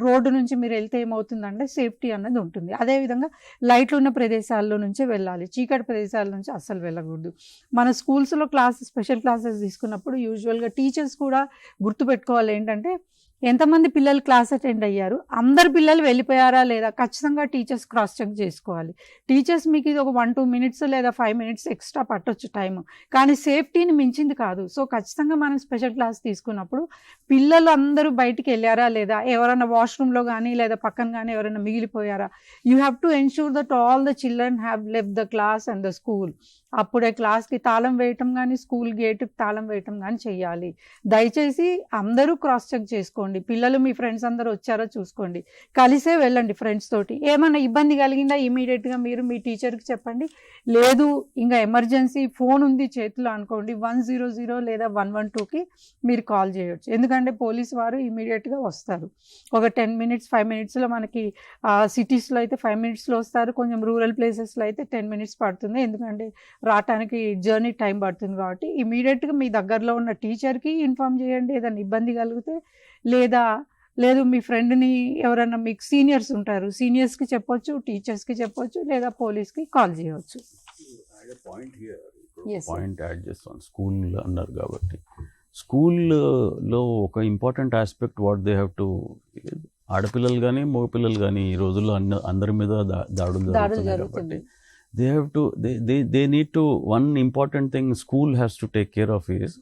B: రోడ్డు నుంచి మీరు వెళ్తే ఏమవుతుందంటే సేఫ్టీ అన్నది ఉంటుంది. అదేవిధంగా లైట్లు ఉన్న ప్రదేశాల్లో నుంచే వెళ్ళాలి, చీకటి ప్రదేశాల నుంచి అస్సలు వెళ్ళకూడదు. మన స్కూల్స్లో స్పెషల్ క్లాసెస్ తీసుకున్నప్పుడు యూజువల్గా టీచర్స్ కూడా గుర్తుపెట్టుకోవాలి ఏంటంటే ఎంతమంది పిల్లలు క్లాస్ అటెండ్ అయ్యారు, అందరు పిల్లలు వెళ్ళిపోయారా లేదా ఖచ్చితంగా టీచర్స్ క్రాస్ చెక్ చేసుకోవాలి. టీచర్స్ మీకు ఇది ఒక 1-2 మినిట్స్ లేదా 5 మినిట్స్ ఎక్స్ట్రా పట్టొచ్చు టైం, కానీ సేఫ్టీని మించింది కాదు. సో ఖచ్చితంగా మనం స్పెషల్ క్లాస్ తీసుకున్నప్పుడు పిల్లలు అందరూ బయటికి వెళ్ళారా లేదా, ఎవరైనా వాష్రూమ్లో కానీ లేదా పక్కన కానీ ఎవరైనా మిగిలిపోయారా, you have to ensure that all the children have left the class and the school. అప్పుడే క్లాస్కి తాళం వేయటం కానీ స్కూల్ గేటుకి తాళం వేయటం కానీ చేయాలి. దయచేసి అందరూ క్రాస్ చెక్ చేసుకోండి. పిల్లలు మీ ఫ్రెండ్స్ అందరూ వచ్చారో చూసుకోండి, కలిసే వెళ్ళండి ఫ్రెండ్స్ తోటి. ఏమైనా ఇబ్బంది కలిగిందా ఇమీడియట్గా మీరు మీ టీచర్కి చెప్పండి. లేదు ఇంకా ఎమర్జెన్సీ ఫోన్ ఉంది చేతిలో అనుకోండి, 100 లేదా 112కి మీరు కాల్ చేయొచ్చు. ఎందుకంటే పోలీస్ వారు ఇమీడియట్గా వస్తారు. ఒక 10 మినిట్స్ 5 మినిట్స్లో మనకి సిటీస్లో అయితే 5 మినిట్స్లో వస్తారు, కొంచెం రూరల్ ప్లేసెస్లో అయితే 10 మినిట్స్ పడుతుంది, ఎందుకంటే రావటానికి జర్నీ టైం పడుతుంది. కాబట్టి ఇమీడియట్గా మీ దగ్గరలో ఉన్న టీచర్కి ఇన్ఫామ్ చేయండి ఏదైనా ఇబ్బంది కలిగితే. లేదు మీ ఫ్రెండ్ని ఎవరైనా మీకు సీనియర్స్ ఉంటారు, సీనియర్స్కి చెప్పొచ్చు, టీచర్స్కి చెప్పొచ్చు, లేదా పోలీస్కి కాల్ చేయవచ్చు.
C: పాయింట్ యాడ్ చేస్తాను, స్కూల్ అన్నారు కాబట్టి స్కూల్లో ఒక important aspect what they have to, ఆడపిల్లలు కానీ మగపిల్లలు కానీ ఈ రోజుల్లో అందరి మీద దాడులు జరుగుతున్నాయి కాబట్టి they need to, one important thing school has to take care of is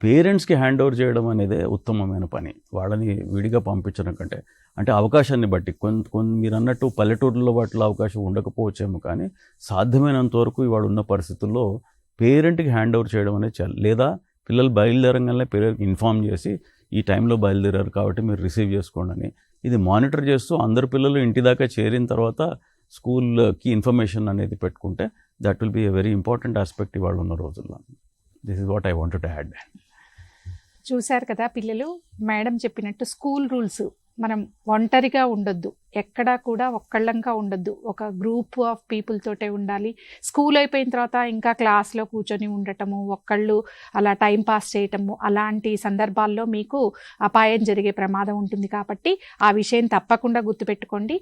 C: పేరెంట్స్కి హ్యాండ్ ఓవర్ చేయడం అనేది ఉత్తమమైన పని. వాళ్ళని విడిగా పంపించడం కంటే, అంటే అవకాశాన్ని బట్టి మీరు అన్నట్టు పల్లెటూరులో వాటిలో అవకాశం ఉండకపోవచ్చేమో, కానీ సాధ్యమైనంత వరకు ఇవాళ ఉన్న పరిస్థితుల్లో పేరెంట్కి హ్యాండ్ ఓవర్ చేయడం అనేది చాలు. లేదా పిల్లలు బయలుదేరంగానే పేరెంట్కి ఇన్ఫామ్ చేసి ఈ టైంలో బయలుదేరారు కాబట్టి మీరు రిసీవ్ చేసుకోండి అని ఇది మానిటర్ చేస్తూ అందరు పిల్లలు ఇంటి దాకా చేరిన తర్వాత స్కూల్కి ఇన్ఫర్మేషన్ అనేది పెట్టుకుంటే that will be a very important aspect ఇవాళ ఉన్న రోజుల్లో. This is what I wanted to add.
A: చూశారు కదా పిల్లలు, మేడం చెప్పినట్టు స్కూల్ రూల్స్ మనం ఒంటరిగా ఉండొద్దు, ఎక్కడా కూడా ఒక్కళ్ళంగా ఉండొద్దు, ఒక గ్రూప్ ఆఫ్ పీపుల్ తోటే ఉండాలి. స్కూల్ అయిపోయిన తర్వాత ఇంకా క్లాస్లో కూర్చొని ఉండటము, ఒక్కళ్ళు అలా టైం పాస్ చేయటము, అలాంటి సందర్భాల్లో మీకు అపాయం జరిగే ప్రమాదం ఉంటుంది. కాబట్టి ఆ విషయం తప్పకుండా గుర్తుపెట్టుకోండి.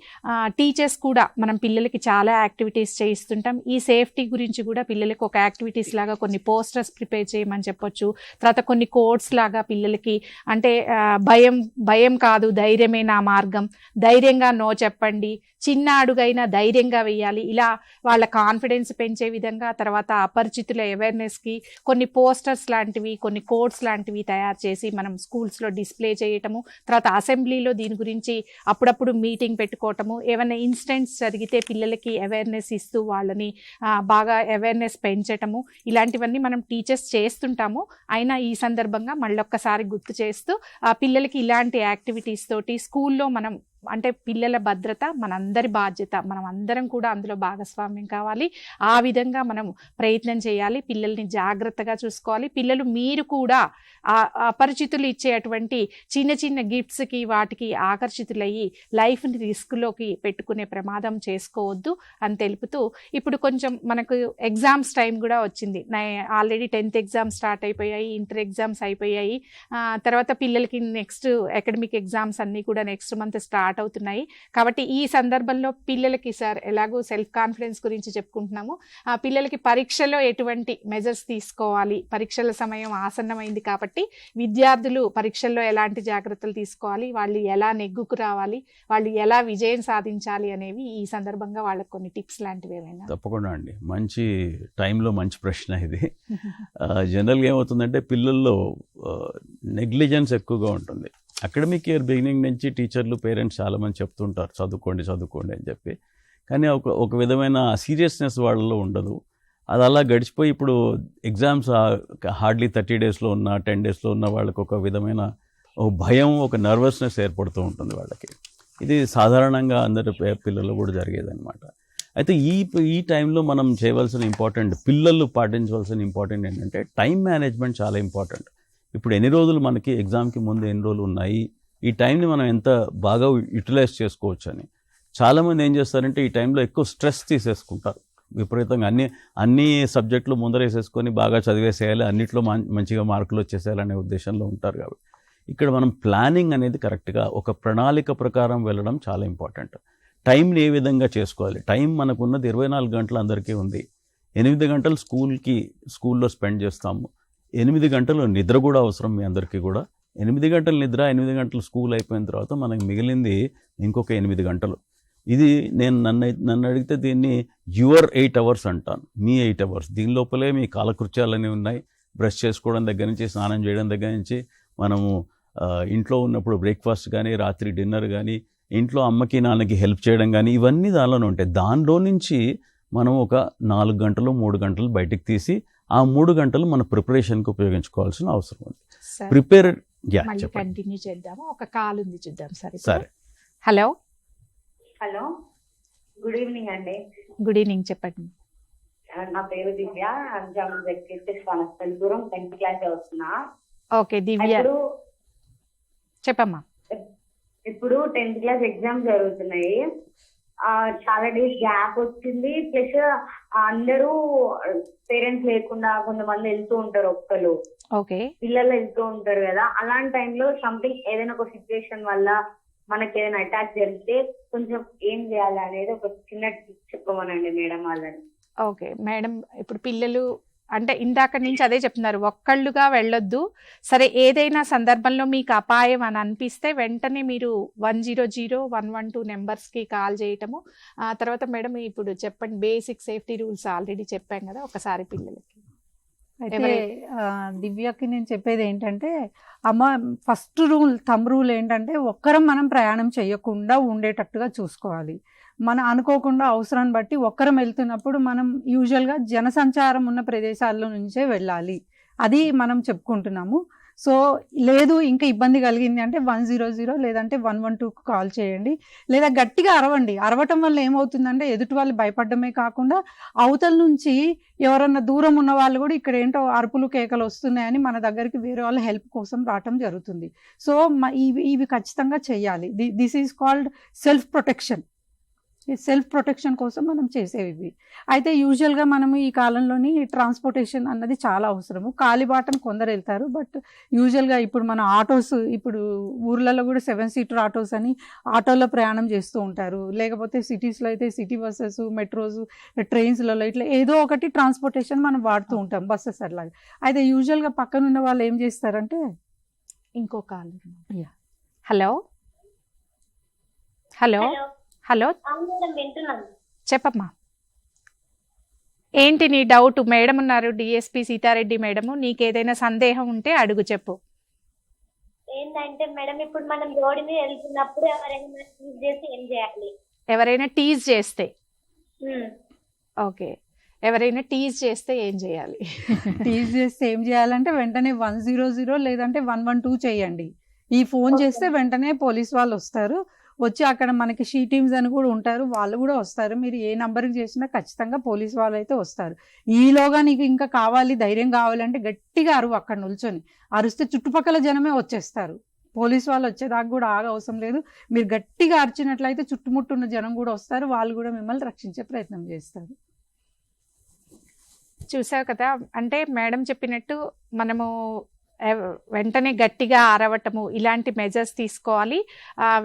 A: టీచర్స్ కూడా మనం పిల్లలకి చాలా యాక్టివిటీస్ చేయిస్తుంటాం. ఈ సేఫ్టీ గురించి కూడా పిల్లలకి ఒక యాక్టివిటీస్ లాగా కొన్ని పోస్టర్స్ ప్రిపేర్ చేయమని చెప్పొచ్చు. తర్వాత కొన్ని కోడ్స్ లాగా పిల్లలకి, అంటే భయం కాదు ధైర్యమే నా మార్గం, ధైర్యంగా నో చెప్పండి, చిన్న అడుగైనా ధైర్యంగా వేయాలి, ఇలా వాళ్ళ కాన్ఫిడెన్స్ పెంచే విధంగా, తర్వాత అపరిచితుల అవేర్నెస్కి కొన్ని పోస్టర్స్ లాంటివి, కొన్ని కోడ్స్ లాంటివి తయారు చేసి మనం స్కూల్స్లో డిస్ప్లే చేయటము. తర్వాత అసెంబ్లీలో దీని గురించి అప్పుడప్పుడు మీటింగ్ పెట్టుకోవటము, ఏమైనా ఇన్సిడెంట్స్ జరిగితే పిల్లలకి అవేర్నెస్ ఇస్తూ వాళ్ళని బాగా అవేర్నెస్ పెంచటము, ఇలాంటివన్నీ మనం టీచర్స్ చేస్తుంటాము. అయినా ఈ సందర్భంగా మళ్ళొక్కసారి గుర్తు చేస్తూ పిల్లలకి ఇలాంటి యాక్టివిటీస్ తోటి స్కూల్లో మనం, అంటే పిల్లల భద్రత మనందరి బాధ్యత, మనం అందరం కూడా అందులో భాగస్వామ్యం కావాలి. ఆ విధంగా మనం ప్రయత్నం చేయాలి, పిల్లల్ని జాగ్రత్తగా చూసుకోవాలి. పిల్లలు మీరు కూడా అపరిచితులు ఇచ్చేటువంటి చిన్న చిన్న గిఫ్ట్స్కి వాటికి ఆకర్షితులయ్యి లైఫ్ని రిస్క్లోకి పెట్టుకునే ప్రమాదం చేసుకోవద్దు అని తెలుపుతూ, ఇప్పుడు కొంచెం మనకు ఎగ్జామ్స్ టైం కూడా వచ్చింది. ఆల్రెడీ 10th ఎగ్జామ్స్ స్టార్ట్ అయిపోయాయి, ఇంటర్ ఎగ్జామ్స్ అయిపోయాయి, తర్వాత పిల్లలకి నెక్స్ట్ అకాడమిక్ ఎగ్జామ్స్ అన్నీ కూడా నెక్స్ట్ మంత్ స్టార్ట్ అవుతున్నాయి. కాబట్టి ఈ సందర్భంలో పిల్లలకి సార్ ఎలాగో సెల్ఫ్ కాన్ఫిడెన్స్ గురించి చెప్పుకుంటున్నాము, పిల్లలకి పరీక్షలో ఎటువంటి మెజర్స్ తీసుకోవాలి, పరీక్షల సమయం ఆసన్నమైంది కాబట్టి కాబట్టి విద్యార్థులు పరీక్షల్లో ఎలాంటి జాగ్రత్తలు తీసుకోవాలి, వాళ్ళు ఎలా నెగ్గుకు రావాలి, వాళ్ళు ఎలా విజయం సాధించాలి అనేవి ఈ సందర్భంగా వాళ్ళకి కొన్ని టిప్స్ లాంటివి ఏమైనా?
C: తప్పకుండా అండి, మంచి టైంలో మంచి ప్రశ్న ఇది. జనరల్గా ఏమవుతుందంటే పిల్లల్లో నెగ్లిజెన్స్ ఎక్కువగా ఉంటుంది. అకాడమిక్ ఇయర్ బిగినింగ్ నుంచి టీచర్లు, పేరెంట్స్ చాలామంది చెప్తుంటారు చదువుకోండి చదువుకోండి అని చెప్పి, కానీ ఒక విధమైన సీరియస్నెస్ వాళ్ళలో ఉండదు. అది అలా గడిచిపోయి ఇప్పుడు ఎగ్జామ్స్ హార్డ్లీ 30 డేస్లో ఉన్న 10 డేస్లో ఉన్న వాళ్ళకి ఒక విధమైన ఒక భయం, ఒక నర్వస్నెస్ ఏర్పడుతూ ఉంటుంది వాళ్ళకి. ఇది సాధారణంగా అందరి పిల్లలు కూడా జరిగేదన్నమాట. అయితే ఈ టైంలో మనం చేయవలసిన పిల్లలు పాటించవలసిన ఇంపార్టెంట్ ఏంటంటే టైం మేనేజ్మెంట్ చాలా ఇంపార్టెంట్. ఇప్పుడు ఎన్ని రోజులు మనకి ఎగ్జామ్కి ముందు ఎన్ని రోజులు ఉన్నాయి, ఈ టైంని మనం ఎంత బాగా యూటిలైజ్ చేసుకోవచ్చు అని. చాలామంది ఏం చేస్తారంటే ఈ టైంలో ఎక్కువ స్ట్రెస్ తీసేసుకుంటారు, విపరీతంగా అన్ని సబ్జెక్టులు ముందరేసేసుకొని బాగా చదివేసేయాలి, అన్నిట్లో మంచిగా మార్కులు వచ్చేసేయాలనే ఉద్దేశంలో ఉంటారు. కాబట్టి ఇక్కడ మనం ప్లానింగ్ అనేది కరెక్ట్గా ఒక ప్రణాళిక ప్రకారం వెళ్ళడం చాలా ఇంపార్టెంట్. టైంని ఏ విధంగా చేసుకోవాలి? టైం మనకున్నది 24 గంటలు అందరికీ ఉంది. 8 గంటలు స్కూల్లో స్పెండ్ చేస్తాము, 8 గంటలు నిద్ర కూడా అవసరం మీ అందరికీ కూడా. 8 గంటలు నిద్ర, 8 గంటలు స్కూల్ అయిపోయిన తర్వాత మనకు మిగిలింది ఇంకొక 8 గంటలు. ఇది నన్ను అడిగితే దీన్ని యువర్ 8 అవర్స్ అంటాను, మీ 8 అవర్స్. దీని లోపలే మీ కాలకృత్యాలన్నీ ఉన్నాయి. బ్రష్ చేసుకోవడం దగ్గర నుంచి, స్నానం చేయడం దగ్గర నుంచి, మనము ఇంట్లో ఉన్నప్పుడు బ్రేక్ఫాస్ట్ కానీ, రాత్రి డిన్నర్ కానీ, ఇంట్లో అమ్మకి నాన్నకి హెల్ప్ చేయడం కానీ, ఇవన్నీ దానిలోనే ఉంటాయి. దానిలో నుంచి మనం ఒక 4 గంటలు 3 గంటలు బయటికి తీసి ఆ 3 గంటలు మన ప్రిపరేషన్కి ఉపయోగించుకోవాల్సిన అవసరం ఉంది. ప్రిపేర్
A: కంటిన్యూ చేద్దాము. ఒక కాల్ ఉంది, చూద్దాం.
C: సరే.
A: హలో
D: హలో, గుడ్ ఈవినింగ్ అండి.
A: గుడ్ ఈవినింగ్, చెప్పండి.
D: నా పేరు దివ్య, దూరం 10th క్లాస్ చదువుతున్నా.
A: ఓకే దివ్య, చెప్పమ్మా.
D: ఇప్పుడు 10th క్లాస్ ఎగ్జామ్స్ జరుగుతున్నాయి. చాలా డేస్ గ్యాప్ వచ్చింది. ప్లస్ అందరూ పేరెంట్స్ లేకుండా కొంతమంది వెళ్తూ ఉంటారు, ఒక్కరు
A: ఓకే
D: పిల్లలు వెళ్తూ ఉంటారు కదా. అలాంటి టైంలో సంథింగ్ ఏదైనా ఒక సిచ్యువేషన్ వల్ల మనకి ఏదైనా అటాక్ జరిగితే కొంచెం ఏం చేయాలి అనేది ఒక చిన్న టిప్ చెప్పమనండి మేడం వాళ్ళని.
A: ఓకే మేడం, ఇప్పుడు పిల్లలు అంటే ఇందాక నుంచి అదే చెప్తున్నారు, ఒక్కళ్ళుగా వెళ్ళొద్దు. సరే, ఏదైనా సందర్భంలో మీకు అపాయం అని అనిపిస్తే వెంటనే మీరు 100, 112 నెంబర్స్కి కాల్ చేయటము. తర్వాత మేడం ఇప్పుడు చెప్పండి, బేసిక్ సేఫ్టీ రూల్స్ ఆల్రెడీ చెప్పాం కదా, ఒకసారి పిల్లలకి.
B: అయితే దివ్యకి నేను చెప్పేది ఏంటంటే, ఫస్ట్ థంబ్ రూల్ ఏంటంటే ఒక్కరం మనం ప్రయాణం చేయకుండా ఉండేటట్టుగా చూసుకోవాలి. మనం అనుకోకుండా అవసరాన్ని బట్టి ఒక్కరం వెళ్తున్నప్పుడు మనం యూజువల్గా జనసంచారం ఉన్న ప్రదేశాల్లో నుంచే వెళ్ళాలి, అది మనం చెప్పుకుంటున్నాము. సో లేదు ఇంకా ఇబ్బంది కలిగింది అంటే 100 లేదంటే 112కు కాల్ చేయండి, లేదా గట్టిగా అరవండి. అరవటం వల్ల ఏమవుతుందంటే ఎదుటి వాళ్ళు భయపడమే కాకుండా అవతల నుంచి ఎవరన్నా దూరం ఉన్న వాళ్ళు కూడా ఇక్కడ ఏంటో అరుపులు కేకలు వస్తున్నాయని మన దగ్గరికి వేరే వాళ్ళ హెల్ప్ కోసం రావటం జరుగుతుంది. సో ఇవి ఖచ్చితంగా చెయ్యాలి. This is called self protection. కోసం మనం చేసేవి. అయితే యూజువల్గా మనము ఈ కాలంలోని ట్రాన్స్పోర్టేషన్ అన్నది చాలా అవసరము. కాలిబాటను కొందరు వెళ్తారు, బట్ యూజువల్గా ఇప్పుడు మన ఆటోస్, ఇప్పుడు ఊర్లలో కూడా 7 సీటర్ ఆటోస్ అని ఆటోలో ప్రయాణం చేస్తూ ఉంటారు. లేకపోతే సిటీస్లో అయితే సిటీ బస్సెస్, మెట్రోస్, ట్రైన్స్లలో ఇట్లా ఏదో ఒకటి ట్రాన్స్పోర్టేషన్ మనం వాడుతూ ఉంటాం, బస్సెస్ అట్లాగా. అయితే యూజువల్గా పక్కన ఉన్న వాళ్ళు ఏం చేస్తారంటే,
A: ఇంకో కాల్. హలో హలో హలో, చెప్పమ్మా. ఏంటి నీ డౌట్? మేడం ఉన్నారు, డిఎస్పి సీతారెడ్డి మేడము. నీకేదైనా సందేహం ఉంటే అడుగు, చెప్పు.
E: ఏంటంటే మేడం, ఇప్పుడు మనం రోడ్డు మీద వెళ్తున్నప్పుడు ఎవరైనా టీజ్ చేస్తే ఏం చేయాలి?
A: ఎవరైనా టీజ్ చేస్తే, ఓకే, ఎవరైనా టీజ్ చేస్తే ఏం చేయాలి?
B: టీజ్ చేస్తే ఏం చేయాలంటే వెంటనే 100 లేదంటే 112 చేయండి. ఈ ఫోన్ చేస్తే వెంటనే పోలీస్ వాళ్ళు వస్తారు. వచ్చి అక్కడ మనకి షీ టీమ్స్ అని కూడా ఉంటారు, వాళ్ళు కూడా వస్తారు. మీరు ఏ నంబర్కి చేసినా ఖచ్చితంగా పోలీస్ వాళ్ళు అయితే వస్తారు. ఈలోగా నీకు ఇంకా కావాలి, ధైర్యం కావాలంటే గట్టిగా అరువు. అక్కడ నిల్చొని అరిస్తే చుట్టుపక్కల జనమే వచ్చేస్తారు. పోలీస్ వాళ్ళు వచ్చేదాకా కూడా ఆగ అవసరం లేదు. మీరు గట్టిగా అరిచినట్లయితే చుట్టుముట్టున్న జనం కూడా వస్తారు, వాళ్ళు కూడా మిమ్మల్ని రక్షించే ప్రయత్నం చేస్తారు.
A: చూసావు కదా, అంటే మేడం చెప్పినట్టు మనము వెంటనే గట్టిగా అరవటము ఇలాంటి మెజర్స్ తీసుకోవాలి.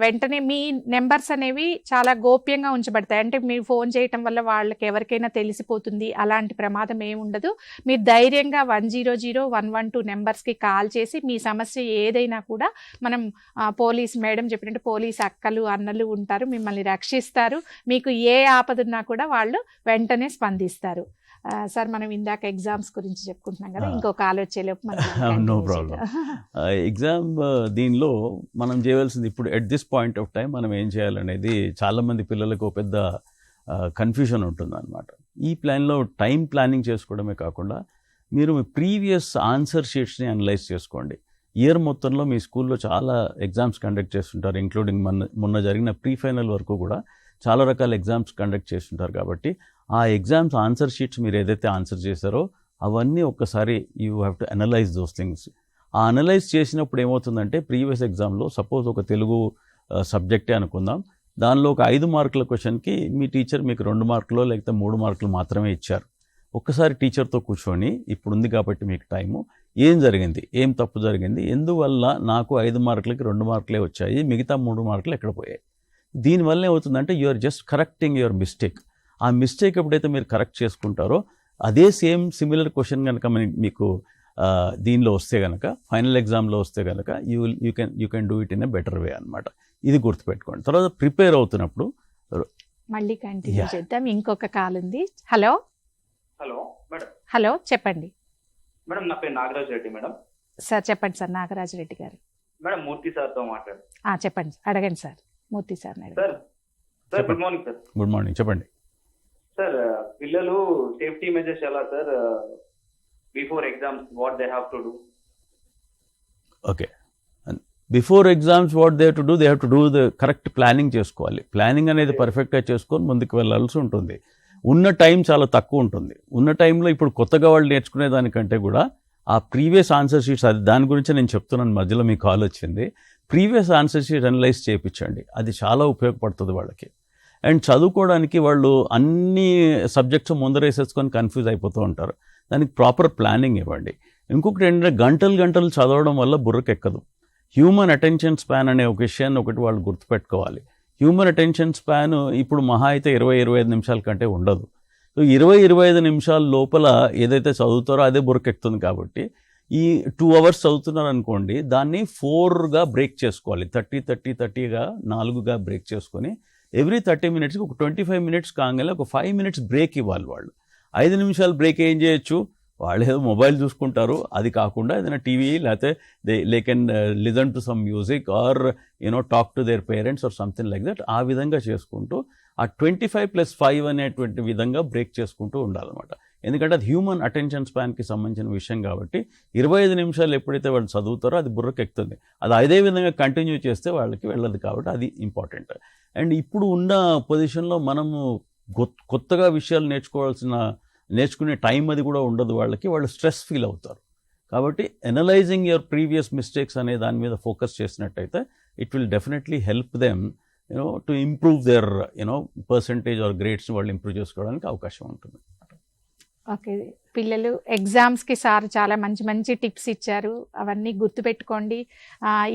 A: వెంటనే మీ నెంబర్స్ అనేవి చాలా గోప్యంగా ఉంచబడతాయి. అంటే మీరు ఫోన్ చేయటం వల్ల వాళ్ళకి ఎవరికైనా తెలిసిపోతుంది, అలాంటి ప్రమాదం ఏమి ఉండదు. మీరు ధైర్యంగా 100, 112 నెంబర్స్కి కాల్ చేసి మీ సమస్య ఏదైనా కూడా మనం పోలీస్ మేడం చెప్పినట్టు పోలీస్ అక్కలు అన్నలు ఉంటారు, మిమ్మల్ని రక్షిస్తారు. మీకు ఏ ఆపదున్నా కూడా వాళ్ళు వెంటనే స్పందిస్తారు. సార్ మనం ఇందాక ఎగ్జామ్స్ గురించి చెప్పుకుంటున్నాం కదా, ఇంకొక ఆలోచనలోపు
C: నో ప్రాబ్లం. ఎగ్జామ్ దీనిలో మనం చేయవలసింది ఇప్పుడు at this point of time మనం ఏం చేయాలనేది చాలామంది పిల్లలకు పెద్ద కన్ఫ్యూజన్ ఉంటుంది అనమాట. ఈ ప్లాన్లో టైం ప్లానింగ్ చేసుకోవడమే కాకుండా మీరు మీ ప్రీవియస్ ఆన్సర్ షీట్స్ని అనలైజ్ చేసుకోండి. ఇయర్ మొత్తంలో మీ స్కూల్లో చాలా ఎగ్జామ్స్ కండక్ట్ చేస్తుంటారు, ఇంక్లూడింగ్ మొన్న జరిగిన ప్రీ ఫైనల్ వరకు కూడా చాలా రకాల ఎగ్జామ్స్ కండక్ట్ చేస్తుంటారు. కాబట్టి ఆ ఎగ్జామ్స్ ఆన్సర్ షీట్స్ మీరు ఏదైతే ఆన్సర్ చేశారో అవన్నీ ఒక్కసారి you have to analyse those things. ఆ అనలైజ్ చేసినప్పుడు ఏమవుతుందంటే ప్రీవియస్ ఎగ్జామ్లో సపోజ్ ఒక తెలుగు సబ్జెక్టే అనుకుందాం, దానిలో ఒక 5 మార్కుల క్వశ్చన్కి మీ టీచర్ మీకు 2 మార్కులు లేకపోతే 3 మార్కులు మాత్రమే ఇచ్చారు. ఒక్కసారి టీచర్తో కూర్చొని ఇప్పుడు ఉంది కాబట్టి మీకు టైము, ఏం జరిగింది, ఏం తప్పు జరిగింది, ఎందువల్ల నాకు 5 మార్కులకి 2 మార్కులే వచ్చాయి, మిగతా 3 మార్కులు ఎక్కడ పోయాయి. దీనివల్ల ఏమవుతుందంటే you are just correcting your mistake. ఆ మిస్టేక్ ఎప్పుడైతే మీరు కరెక్ట్ చేసుకుంటారో అదే సిమిలర్ క్వశ్చన్ కనుక మీకు దీనిలో వస్తే కనుక ఫైనల్ ఎగ్జామ్లో వస్తే కనుక you can do it in a better way అనమాట. ఇది గుర్తుపెట్టుకోండి. తర్వాత ప్రిపేర్ అవుతున్నప్పుడు
A: మళ్ళీ కంటిన్యూ చేద్దాం. ఇంకొక కాల్ ఉంది. Hello
F: hello madam.
A: హలో చెప్పండి
F: మేడం, నా పేరు నాగరాజ్ రెడ్డి మేడం.
A: సార్ చెప్పండి సార్. నాగరాజ్ రెడ్డి గారు.
F: మేడం, మూర్తి సార్తో మాట్లాడు.
A: చెప్పండి, అడగండి sir. Murthy sir.
F: Sir good morning sir.
C: Good morning, చెప్పండి
F: సార్. పిల్లలు సేఫ్టీ మెజర్స్ ఎలా sir before exams, what they have to do?
C: Okay, before exams what they to do, they have to do the correct planning చేసుకోవాలి. Planning అనేది పర్ఫెక్ట్గా చేసుకొని ముందుకు వెళ్ళాల్సి ఉంటుంది. ఉన్న టైం చాలా తక్కువ ఉంటుంది. ఉన్న టైంలో ఇప్పుడు కొత్తగా వాళ్ళు నేర్చుకునే దానికంటే కూడా ఆ ప్రీవియస్ ఆన్సర్ షీట్స్, అది దాని గురించి నేను చెప్తున్నాను, మధ్యలో మీ కాల్ వచ్చింది. ప్రీవియస్ ఆన్సర్ షీట్ అనలైజ్ చేయించండి, అది చాలా ఉపయోగపడుతుంది వాళ్ళకి. అండ్ చదువుకోవడానికి వాళ్ళు అన్ని సబ్జెక్ట్స్ ముందరేసేసుకొని కన్ఫ్యూజ్ అయిపోతూ ఉంటారు. దానికి ప్రాపర్ ప్లానింగ్ ఇవ్వండి. ఇంకొకటి ఏంటంటే గంటలు చదవడం వల్ల బుర్రకెక్కదు. హ్యూమన్ అటెన్షన్ స్పాన్ అనే ఒక విషయాన్ని ఒకటి వాళ్ళు గుర్తుపెట్టుకోవాలి. హ్యూమన్ అటెన్షన్ స్పాన్ ఇప్పుడు మహా అయితే 20-25 నిమిషాల కంటే ఉండదు. సో 20-25 నిమిషాల లోపల ఏదైతే చదువుతారో అదే బుర్రకెక్కుతుంది. కాబట్టి ఈ 2 అవర్స్ చదువుతున్నారు అనుకోండి, దాన్ని 4గా బ్రేక్ చేసుకోవాలి. 30-30-30గా 4గా బ్రేక్ చేసుకొని ఎవ్రీ 30 మినిట్స్కి ఒక 25 మినిట్స్ కాగానే ఒక 5 మినిట్స్ బ్రేక్ ఇవ్వాలి. వాళ్ళు 5 నిమిషాలు బ్రేక్ ఏం చేయొచ్చు, వాళ్ళు ఏదో మొబైల్ చూసుకుంటారు, అది కాకుండా ఏదైనా టీవీ లేకపోతే they can listen to some music or talk to their parents or something like that. ఆ విధంగా చేసుకుంటూ ఆ 25+5 అనేటువంటి విధంగా బ్రేక్ చేసుకుంటూ ఉండాలన్నమాట. ఎందుకంటే అది హ్యూమన్ అటెన్షన్ స్పాన్కి సంబంధించిన విషయం కాబట్టి 25 నిమిషాలు ఎప్పుడైతే వాళ్ళు చదువుతారో అది బుర్రకు ఎక్కుతుంది. అది అదే విధంగా కంటిన్యూ చేస్తే వాళ్ళకి వెళ్ళదు. కాబట్టి అది ఇంపార్టెంట్. అండ్ ఇప్పుడు ఉన్న పొజిషన్లో మనము కొత్తగా విషయాలు నేర్చుకునే టైం అది కూడా ఉండదు వాళ్ళకి. వాళ్ళు స్ట్రెస్ ఫీల్ అవుతారు. కాబట్టి ఎనలైజింగ్ యువర్ ప్రీవియస్ మిస్టేక్స్ అనే దాని మీద ఫోకస్ చేసినట్టయితే it will definitely help them to improve their percentage or గ్రేడ్స్ని వాళ్ళు ఇంప్రూవ్ చేసుకోవడానికి అవకాశం ఉంటుంది.
A: ఓకే, పిల్లలు ఎగ్జామ్స్కి సార్ చాలా మంచి మంచి టిప్స్ ఇచ్చారు. అవన్నీ గుర్తుపెట్టుకోండి.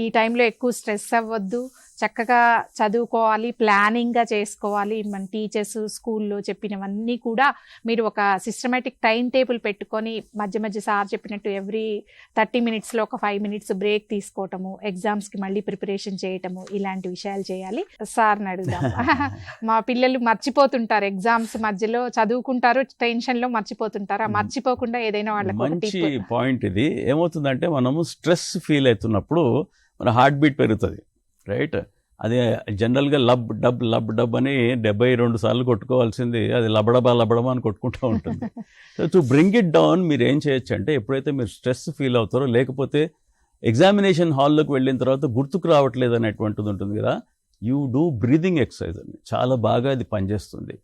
A: ఈ టైంలో ఎక్కువ స్ట్రెస్ అవ్వద్దు, చక్కగా చదువుకోవాలి, ప్లానింగ్గా చేసుకోవాలి. మన టీచర్స్ స్కూల్లో చెప్పినవన్నీ కూడా మీరు ఒక సిస్టమేటిక్ టైం టేబుల్ పెట్టుకొని మధ్య మధ్య సార్ చెప్పినట్టు ఎవ్రీ 30 మినిట్స్లో ఒక 5 మినిట్స్ బ్రేక్ తీసుకోవటము, ఎగ్జామ్స్కి మళ్ళీ ప్రిపరేషన్ చేయటము, ఇలాంటి విషయాలు చేయాలి. సార్ని అడుగుదాం. మా పిల్లలు మర్చిపోతుంటారు, ఎగ్జామ్స్ మధ్యలో చదువుకుంటారు, టెన్షన్లో మర్చిపోతుంటారు. మర్చిపోకుండా ఏదైనా వాళ్ళకి
C: మంచి పాయింట్ ఇది. ఏమవుతుందంటే మనము స్ట్రెస్ ఫీల్ అవుతున్నప్పుడు మన హార్ట్ బీట్ పెరుగుతుంది, రైట్? అది జనరల్గా లబ్ డబ్ అని 72 సార్లు కొట్టుకోవాల్సింది అది లబడబా అని కొట్టుకుంటూ ఉంటుంది. So to bring it down మీరు ఏం చేయొచ్చు అంటే, ఎప్పుడైతే మీరు స్ట్రెస్ ఫీల్ అవుతారో, లేకపోతే ఎగ్జామినేషన్ హాల్లోకి వెళ్ళిన తర్వాత గుర్తుకు రావట్లేదు అనేటువంటిది ఉంటుంది కదా, యూ డూ బ్రీదింగ్ ఎక్సర్సైజ్ అని చాలా బాగా అది పనిచేస్తుంది.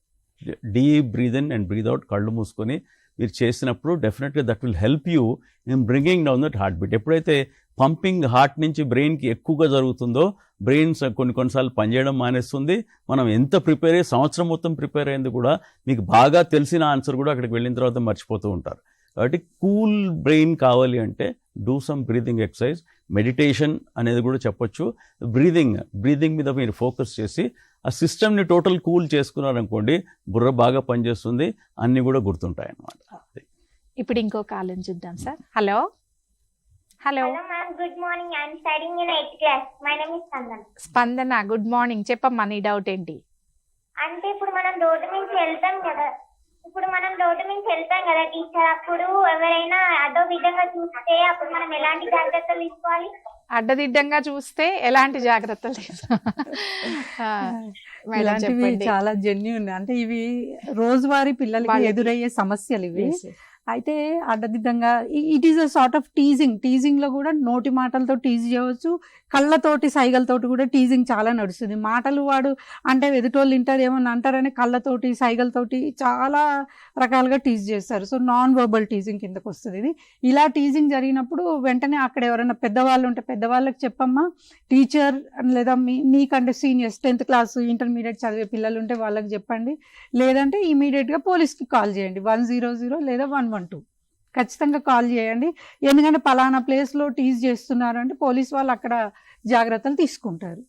C: Deep breathe in and breathe out కళ్ళు మూసుకొని మీరు చేసినప్పుడు డెఫినెట్గా that will help you in bringing down that heart beat. ఎప్పుడైతే పంపింగ్ హార్ట్ నుంచి బ్రెయిన్కి ఎక్కువగా జరుగుతుందో బ్రెయిన్స్ కొన్నిసార్లు పనిచేయడం మానేస్తుంది. మనం ఎంత సంవత్సరం మొత్తం ప్రిపేర్ అయింది కూడా మీకు బాగా తెలిసిన ఆన్సర్ కూడా అక్కడికి వెళ్ళిన తర్వాత మర్చిపోతూ ఉంటారు. కాబట్టి కూల్ బ్రెయిన్ కావాలి అంటే do some breathing exercise, meditation అనేది కూడా చెప్పొచ్చు. బ్రీదింగ్ మీద మీరు ఫోకస్ చేసి ఆ సిస్టమ్ని టోటల్ కూల్ చేసుకున్నారనుకోండి, బుర్ర బాగా పనిచేస్తుంది, అన్నీ కూడా గుర్తుంటాయి అన్నమాట.
A: ఇప్పుడు ఇంకో కాలం చూద్దాం sir. Hello hello
E: Hello ma'am, good morning. I am studying in 8th class. My name is Sandana.
A: స్పందన, గుడ్ మార్నింగ్. చెప్పమ్మా నీ డౌట్ ఏంటి?
E: అంటే ఇప్పుడు మనం రోడ్డు నుంచి వెళ్తాం కదా టీచర్, అప్పుడు ఎవరైనా అదో విధంగా చూస్తే అప్పుడు మనం ఎలాంటి జాగ్రత్తలు తీసుకోవాలి?
A: అడ్డదిడ్డంగా చూస్తే ఎలాంటి జాగ్రత్తలు మేడం
B: ఇలాంటివి
A: చెప్పండి.
B: చాలా జెన్యూన్, అంటే ఇవి రోజువారీ పిల్లలకి
A: వాళ్ళకి
B: ఎదురయ్యే సమస్యలు ఇవి.
A: Yes, yes.
B: అయితే అడ్డదిడ్డంగా it is a sort of teasing లో కూడా నోటి మాటలతో టీజ్ చేయవచ్చు, కళ్ళతోటి సైగలతోటి కూడా టీజింగ్ చాలా నడుస్తుంది. మాటలు వాడు అంటే ఎదుటోళ్ళు వింటారు ఏమన్నా అంటారని కళ్ళతోటి సైగలతోటి చాలా రకాలుగా టీజ్ చేస్తారు. సో నాన్ వర్బల్ టీజింగ్ కిందకు వస్తుంది ఇది. ఇలా టీజింగ్ జరిగినప్పుడు వెంటనే అక్కడ ఎవరైనా పెద్దవాళ్ళు ఉంటే పెద్దవాళ్ళకి చెప్పమ్మా, టీచర్ లేదా నీకంటే సీనియర్స్ 10th క్లాస్ ఇంటర్మీడియట్ చదివే పిల్లలు ఉంటే వాళ్ళకి చెప్పండి, లేదంటే ఇమీడియట్గా పోలీస్కి కాల్ చేయండి. 100 లేదా 112 ఖచ్చితంగా కాల్ చేయండి. ఎందుకంటే పలానా ప్లేస్లో టీజ్ చేస్తున్నారు అంటే పోలీస్ వాళ్ళు అక్కడ జాగ్రత్తలు తీసుకుంటారు.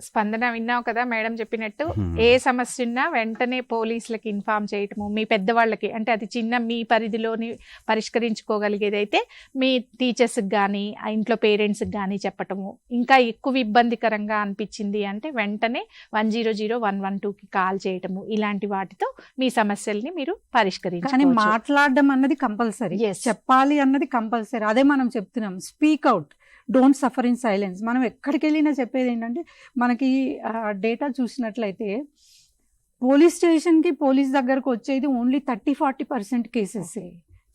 A: స్పందన, విన్నావు కదా మేడం చెప్పినట్టు, ఏ సమస్య ఉన్నా వెంటనే పోలీసులకి ఇన్ఫార్మ్ చేయటము, మీ పెద్దవాళ్ళకి అంటే అది చిన్న మీ పరిధిలోని పరిష్కరించుకోగలిగేది అయితే మీ టీచర్స్కి కానీ ఇంట్లో పేరెంట్స్కి కానీ చెప్పటము. ఇంకా ఎక్కువ ఇబ్బందికరంగా అనిపించింది అంటే వెంటనే 100, 112కి కాల్ చేయటము. ఇలాంటి వాటితో మీ సమస్యల్ని మీరు
B: కానీ
A: పరిష్కరించుకోవచ్చు.
B: మాట్లాడడం అన్నది కంపల్సరీ,
A: Yes.
B: చెప్పాలి అన్నది కంపల్సరీ. అదే మనం చెప్తున్నాం, speak out, don't suffer in silence. మనం ఎక్కడికి వెళ్ళినా చెప్పేది ఏంటంటే, మనకి డేటా చూసినట్లయితే పోలీస్ స్టేషన్కి పోలీస్ దగ్గరకు వచ్చేది ఓన్లీ 30-40% కేసెస్.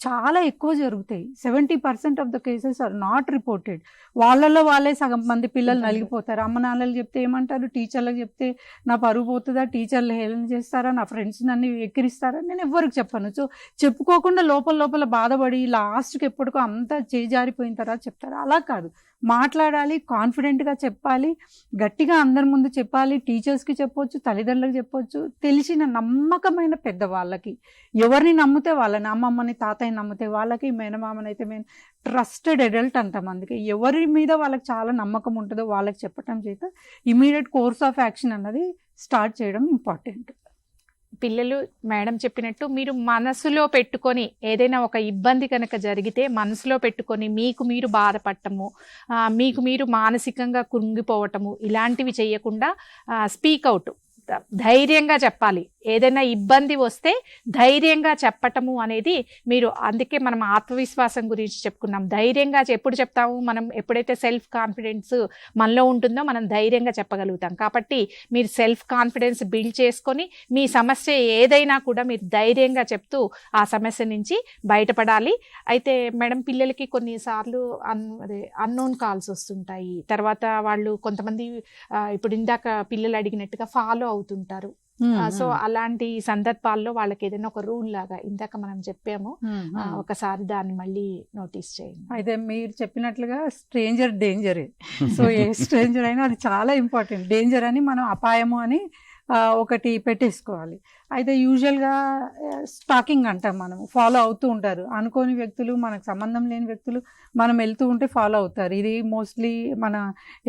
B: చాలా ఎక్కువ జరుగుతాయి. 70% of the cases are not reported. వాళ్ళే సగం మంది పిల్లలు నలిగిపోతారు. అమ్మ నాన్నలు చెప్తే ఏమంటారు, టీచర్లకు చెప్తే నా పరువు పోతుందా, టీచర్లు హేళన చేస్తారా, నా ఫ్రెండ్స్ నన్ను ఎక్కిరిస్తారా, నేను ఎవ్వరికి చెప్పను. సో చెప్పుకోకుండా లోపల బాధపడి లాస్ట్కి ఎప్పటికో అంతా చేజారిపోయిన తర్వాత చెప్తారు. అలా కాదు, మాట్లాడాలి, కాన్ఫిడెంట్గా చెప్పాలి, గట్టిగా అందరి ముందు చెప్పాలి. టీచర్స్కి చెప్పొచ్చు, తల్లిదండ్రులకు చెప్పొచ్చు, తెలిసిన నమ్మకమైన పెద్దవాళ్ళకి. ఎవరిని నమ్మితే వాళ్ళని, అమ్మమ్మని తాతయ్య నమ్మితే వాళ్ళకి, మేనమామనైతే ట్రస్టెడ్ అడల్ట్ అంటాం. అందుకే ఎవరి మీద వాళ్ళకి చాలా నమ్మకం ఉంటుందో వాళ్ళకి చెప్పటం చేత ఇమీడియట్ కోర్స్ ఆఫ్ యాక్షన్ అన్నది స్టార్ట్ చేయడం ఇంపార్టెంట్.
A: పిల్లలు మేడం చెప్పినట్టు మీరు మనసులో పెట్టుకొని ఏదైనా ఒక ఇబ్బంది కనుక జరిగితే మనసులో పెట్టుకొని మీకు మీరు బాధపడటము, మీకు మీరు మానసికంగా కృంగిపోవటము ఇలాంటివి చేయకుండా స్పీక్ అవుట్, ధైర్యంగా చెప్పాలి. ఏదైనా ఇబ్బంది వస్తే ధైర్యంగా చెప్పటము అనేది మీరు, అందుకే మనం ఆత్మవిశ్వాసం గురించి చెప్పుకున్నాం. ధైర్యంగా ఎప్పుడు చెప్తాము మనం? ఎప్పుడైతే సెల్ఫ్ కాన్ఫిడెన్స్ మనలో ఉంటుందో మనం ధైర్యంగా చెప్పగలుగుతాం. కాబట్టి మీరు సెల్ఫ్ కాన్ఫిడెన్స్ బిల్డ్ చేసుకొని మీ సమస్య ఏదైనా కూడా మీరు ధైర్యంగా చెప్తూ ఆ సమస్య నుంచి బయటపడాలి. అయితే మేడం, పిల్లలకి కొన్నిసార్లు అన్నోన్ కాల్స్ వస్తుంటాయి. తర్వాత వాళ్ళు కొంతమంది ఇప్పుడు ఇందాక పిల్లలు అడిగినట్టుగా ఫాలో అవుతుంటారు. సో అలాంటి సందర్భాల్లో వాళ్ళకి ఏదైనా ఒక రూల్ లాగా ఇందాక మనం చెప్పాము, ఒకసారి దాన్ని మళ్ళీ నోటీస్ చేయండి.
B: అయితే మీరు చెప్పినట్లుగా స్ట్రేంజర్ డేంజరే. సో ఏ స్ట్రేంజర్ అయినా అది చాలా ఇంపార్టెంట్. డేంజర్ అని మనం అపాయము అని ఒకటి పెట్టేసుకోవాలి. అయితే యూజువల్గా స్టాకింగ్ అంటాం, మనం ఫాలో అవుతూ ఉంటారు. అనుకోని వ్యక్తులు, మనకు సంబంధం లేని వ్యక్తులు మనం వెళ్తూ ఉంటే ఫాలో అవుతారు. ఇది మోస్ట్లీ మన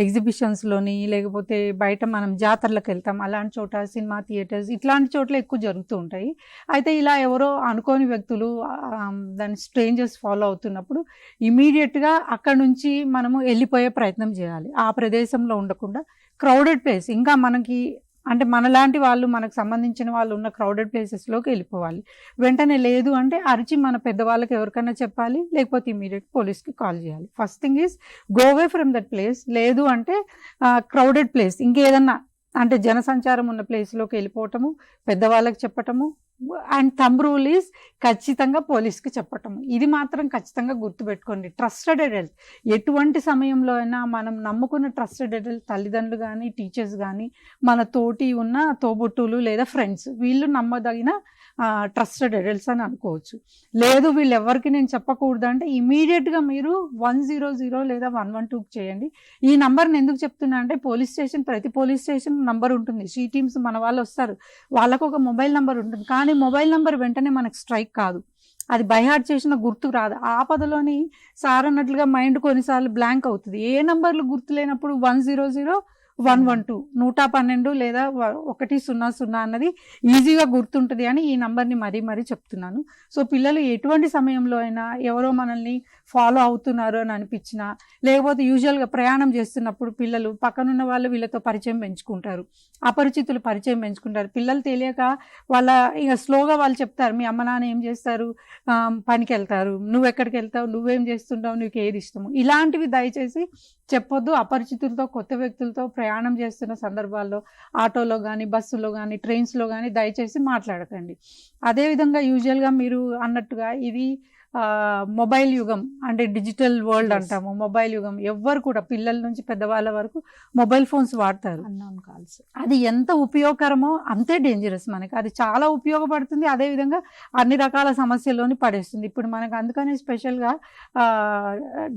B: ఎగ్జిబిషన్స్లోని, లేకపోతే బయట మనం జాతరలకు వెళ్తాం, అలాంటి చోట, సినిమా థియేటర్స్, ఇట్లాంటి చోట్ల ఎక్కువ జరుగుతూ ఉంటాయి. అయితే ఇలా ఎవరో అనుకోని వ్యక్తులు, దాని స్ట్రేంజర్స్ ఫాలో అవుతున్నప్పుడు ఇమీడియట్గా అక్కడ నుంచి మనము వెళ్ళిపోయే ప్రయత్నం చేయాలి. ఆ ప్రదేశంలో ఉండకుండా క్రౌడెడ్ ప్లేస్, ఇంకా మనకి అంటే మనలాంటి వాళ్ళు, మనకు సంబంధించిన వాళ్ళు ఉన్న క్రౌడెడ్ ప్లేసెస్లోకి వెళ్ళిపోవాలి. వెంటనే లేదు అంటే అరిచి మన పెద్దవాళ్ళకి ఎవరికైనా చెప్పాలి, లేకపోతే ఇమీడియట్ పోలీస్కి కాల్ చేయాలి. First thing is go away from that place. లేదు అంటే క్రౌడెడ్ ప్లేస్, ఇంకేదన్నా అంటే జనసంచారం ఉన్న ప్లేస్లోకి వెళ్ళిపోవటము, పెద్దవాళ్ళకి చెప్పటము. అండ్ థంబ్ రూల్ ఈజ్ ఖచ్చితంగా పోలీస్కి చెప్పటము. ఇది మాత్రం ఖచ్చితంగా గుర్తుపెట్టుకోండి. ట్రస్టెడ్ అడల్ట్, ఎటువంటి సమయంలో అయినా మనం నమ్ముకున్న ట్రస్టెడ్ అడల్ట్, తల్లిదండ్రులు కానీ, టీచర్స్ కానీ, మన తోటి ఉన్న తోబుట్టులు లేదా ఫ్రెండ్స్, వీళ్ళు నమ్మదగిన ట్రస్టెడ్ అడల్ట్స్ అని అనుకోవచ్చు. లేదు వీళ్ళు ఎవరికి నేను చెప్పకూడదు అంటే ఇమీడియట్గా మీరు 100 లేదా 112కి చేయండి. ఈ నంబర్ని ఎందుకు చెప్తున్నా అంటే, పోలీస్ స్టేషన్, ప్రతి పోలీస్ స్టేషన్ నంబర్ ఉంటుంది. షీ టీమ్స్ మన వాళ్ళు వస్తారు, వాళ్ళకు ఒక మొబైల్ నంబర్ ఉంటుంది. కానీ మొబైల్ నంబర్ వెంటనే మనకు స్ట్రైక్ కాదు. అది బైహార్ట్ చేసిన గుర్తు రాదు. ఆపదలోని సార్ అన్నట్లుగా మైండ్ కొన్నిసార్లు బ్లాంక్ అవుతుంది. ఏ నంబర్లు గుర్తు లేనప్పుడు 100 112 112 లేదా 100 అన్నది ఈజీగా గుర్తుంటుంది అని ఈ నంబర్ని మరీ చెప్తున్నాను. సో పిల్లలు ఎటువంటి సమయంలో అయినా ఎవరో మనల్ని ఫాలో అవుతున్నారు అని అనిపించినా, లేకపోతే యూజువల్గా ప్రయాణం చేస్తున్నప్పుడు పిల్లలు పక్కనున్న వాళ్ళు వీళ్ళతో పరిచయం పెంచుకుంటారు, అపరిచితులు పరిచయం పెంచుకుంటారు. పిల్లలు తెలియక వాళ్ళ ఇక స్లోగా వాళ్ళు చెప్తారు, మీ అమ్మ నాన్న ఏం చేస్తారు, పనికి వెళ్తారు, నువ్వు ఎక్కడికి వెళ్తావు, నువ్వేం చేస్తుంటావు, నీకు ఏది ఇష్టము, ఇలాంటివి దయచేసి చెప్పొద్దు. అపరిచితులతో కొత్త వ్యక్తులతో ప్రయాణం చేస్తున్న సందర్భాల్లో ఆటోలో కానీ బస్సులో కానీ ట్రైన్స్లో కానీ దయచేసి మాట్లాడకండి. అదేవిధంగా యూజువల్గా మీరు అన్నట్టుగా ఇది మొబైల్ యుగం అంటే డిజిటల్ వరల్డ్ అంటాము. మొబైల్ యుగం ఎవ్వరు కూడా పిల్లల నుంచి పెద్దవాళ్ళ వరకు మొబైల్ ఫోన్స్ వాడతారు. అది ఎంత ఉపయోగకరమో అంతే డేంజరస్. మనకి అది చాలా ఉపయోగపడుతుంది, అదేవిధంగా అన్ని రకాల సమస్యల్లోని పడేస్తుంది. ఇప్పుడు మనకు అందుకని స్పెషల్గా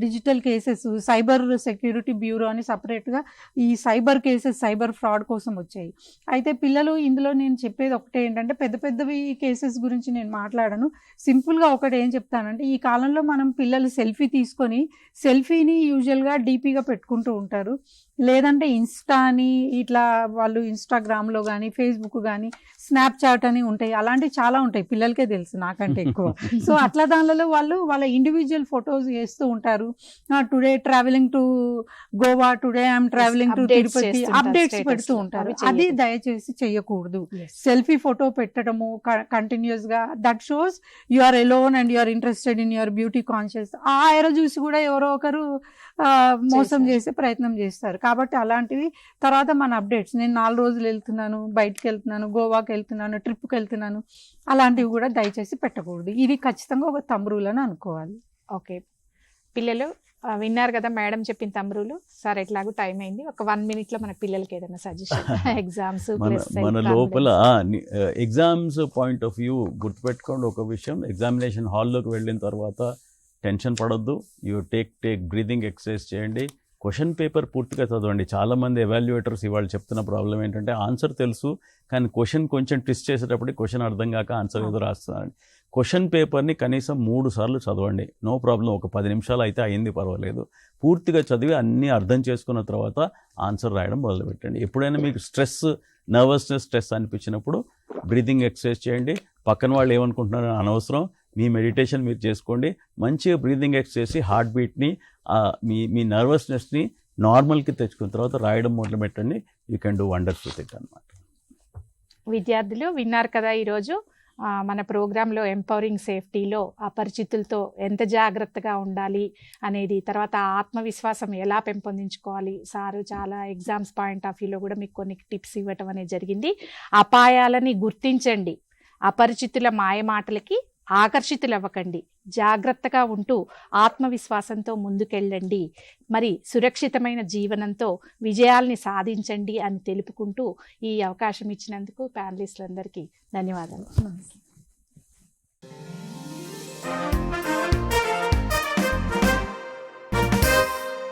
B: digital cases cyber security bureau అని సపరేట్గా ఈ సైబర్ కేసెస్ సైబర్ ఫ్రాడ్ కోసం వచ్చాయి. అయితే పిల్లలు ఇందులో నేను చెప్పేది ఒకటే ఏంటంటే, పెద్దవి కేసెస్ గురించి నేను మాట్లాడను. సింపుల్గా ఒకటి ఏం చెప్తానంటే, ఈ కాలంలో మనం పిల్లలు సెల్ఫీ తీసుకొని సెల్ఫీని యూజువల్గా డీపీగా పెట్టుకుంటూ ఉంటారు. లేదంటే ఇన్స్టా అని ఇట్లా వాళ్ళు ఇన్స్టాగ్రామ్లో కానీ ఫేస్బుక్ కానీ స్నాప్చాట్ అని ఉంటాయి. అలాంటివి చాలా ఉంటాయి, పిల్లలకే తెలుసు నాకంటే ఎక్కువ. సో అట్లా దానిలో వాళ్ళు వాళ్ళ ఇండివిజువల్ ఫొటోస్ వేస్తూ ఉంటారు. Today travelling to Goa, today I'm travelling to Tirupati, updates పెడుతూ ఉంటారు. అది దయచేసి చెయ్యకూడదు. సెల్ఫీ ఫోటో పెట్టడము కంటిన్యూస్గా, that shows you are alone and you are interested in your beauty conscious. ఆ ఎర చూసి కూడా ఎవరో ఒకరు మోసం చేసే ప్రయత్నం చేస్తారు. కాబట్టి అలాంటివి తర్వాత మన అప్డేట్స్, నేను 4 రోజులు వెళ్తున్నాను, బయటికి వెళ్తున్నాను, గోవాకి వెళ్తున్నాను, ట్రిప్కి వెళ్తున్నాను, అలాంటివి కూడా దయచేసి పెట్టకూడదు. ఇది ఖచ్చితంగా ఒక థంబ్ రూల్ అని అనుకోవాలి.
A: ఓకే పిల్లలు విన్నారు కదా మేడం చెప్పిన థంబ్ రూల్. సార్ ఎట్లాగో టైం అయింది, ఒక 1 minute లో మన పిల్లలకి ఏదైనా సజెషన్ ఎగ్జామ్స్
C: మన లోపల ఎగ్జామ్స్ పాయింట్ ఆఫ్ వ్యూ గుర్తుపెట్టుకోండి ఒక విషయం. ఎగ్జామినేషన్ హాల్లోకి వెళ్ళిన తర్వాత టెన్షన్ పడొద్దు. యూ టేక్ బ్రీదింగ్ ఎక్సర్సైజ్ చేయండి. క్వశ్చన్ పేపర్ పూర్తిగా చదవండి. చాలామంది ఎవాల్యుయేటర్స్ ఇవాళ చెప్తున్న ప్రాబ్లం ఏంటంటే, ఆన్సర్ తెలుసు కానీ క్వశ్చన్ కొంచెం ట్విస్ట్ చేసేటప్పుడు క్వశ్చన్ అర్థం కాక ఆన్సర్ ఏదో రాస్తున్నారండి. క్వశ్చన్ పేపర్ని కనీసం 3 సార్లు చదవండి, నో ప్రాబ్లం. ఒక 10 నిమిషాలు అయితే అయింది, పర్వాలేదు. పూర్తిగా చదివి అన్నీ అర్థం చేసుకున్న తర్వాత ఆన్సర్ రాయడం మొదలుపెట్టండి. ఎప్పుడైనా మీకు నర్వస్నెస్ స్ట్రెస్ అనిపించినప్పుడు బ్రీదింగ్ ఎక్సర్సైజ్ చేయండి. పక్కన వాళ్ళు ఏమనుకుంటున్నారో అనవసరం, మీ మెడిటేషన్ మీరు చేసుకోండి. మంచిగా బ్రీదింగ్ ఎక్సర్సైజ్ చేసి హార్ట్ బీట్ని మీ నర్వస్నెస్ని నార్మల్కి తెచ్చుకున్న తర్వాత రాయడం మొదలు పెట్టండి. You can do wonders with it అన్నమాట.
A: విద్యార్థులు విన్నారు కదా ఈరోజు మన ప్రోగ్రాంలో ఎంపవరింగ్ సేఫ్టీలో అపరిచితులతో ఎంత జాగ్రత్తగా ఉండాలి అనేది, తర్వాత ఆత్మవిశ్వాసం ఎలా పెంపొందించుకోవాలి. సారు చాలా ఎగ్జామ్స్ పాయింట్ ఆఫ్ వ్యూలో కూడా మీకు కొన్ని టిప్స్ ఇవ్వటం అనేది జరిగింది. అపాయాలని గుర్తించండి, అపరిచితుల మాయమాటలకి ఆకర్షితులవ్వకండి, జాగ్రత్తగా ఉంటూ ఆత్మవిశ్వాసంతో ముందుకెళ్ళండి, మరి సురక్షితమైన జీవనంతో విజయాల్ని సాధించండి అని తెలుపుకుంటూ ఈ అవకాశం ఇచ్చినందుకు ప్యానలిస్టులందరికీ ధన్యవాదాలు.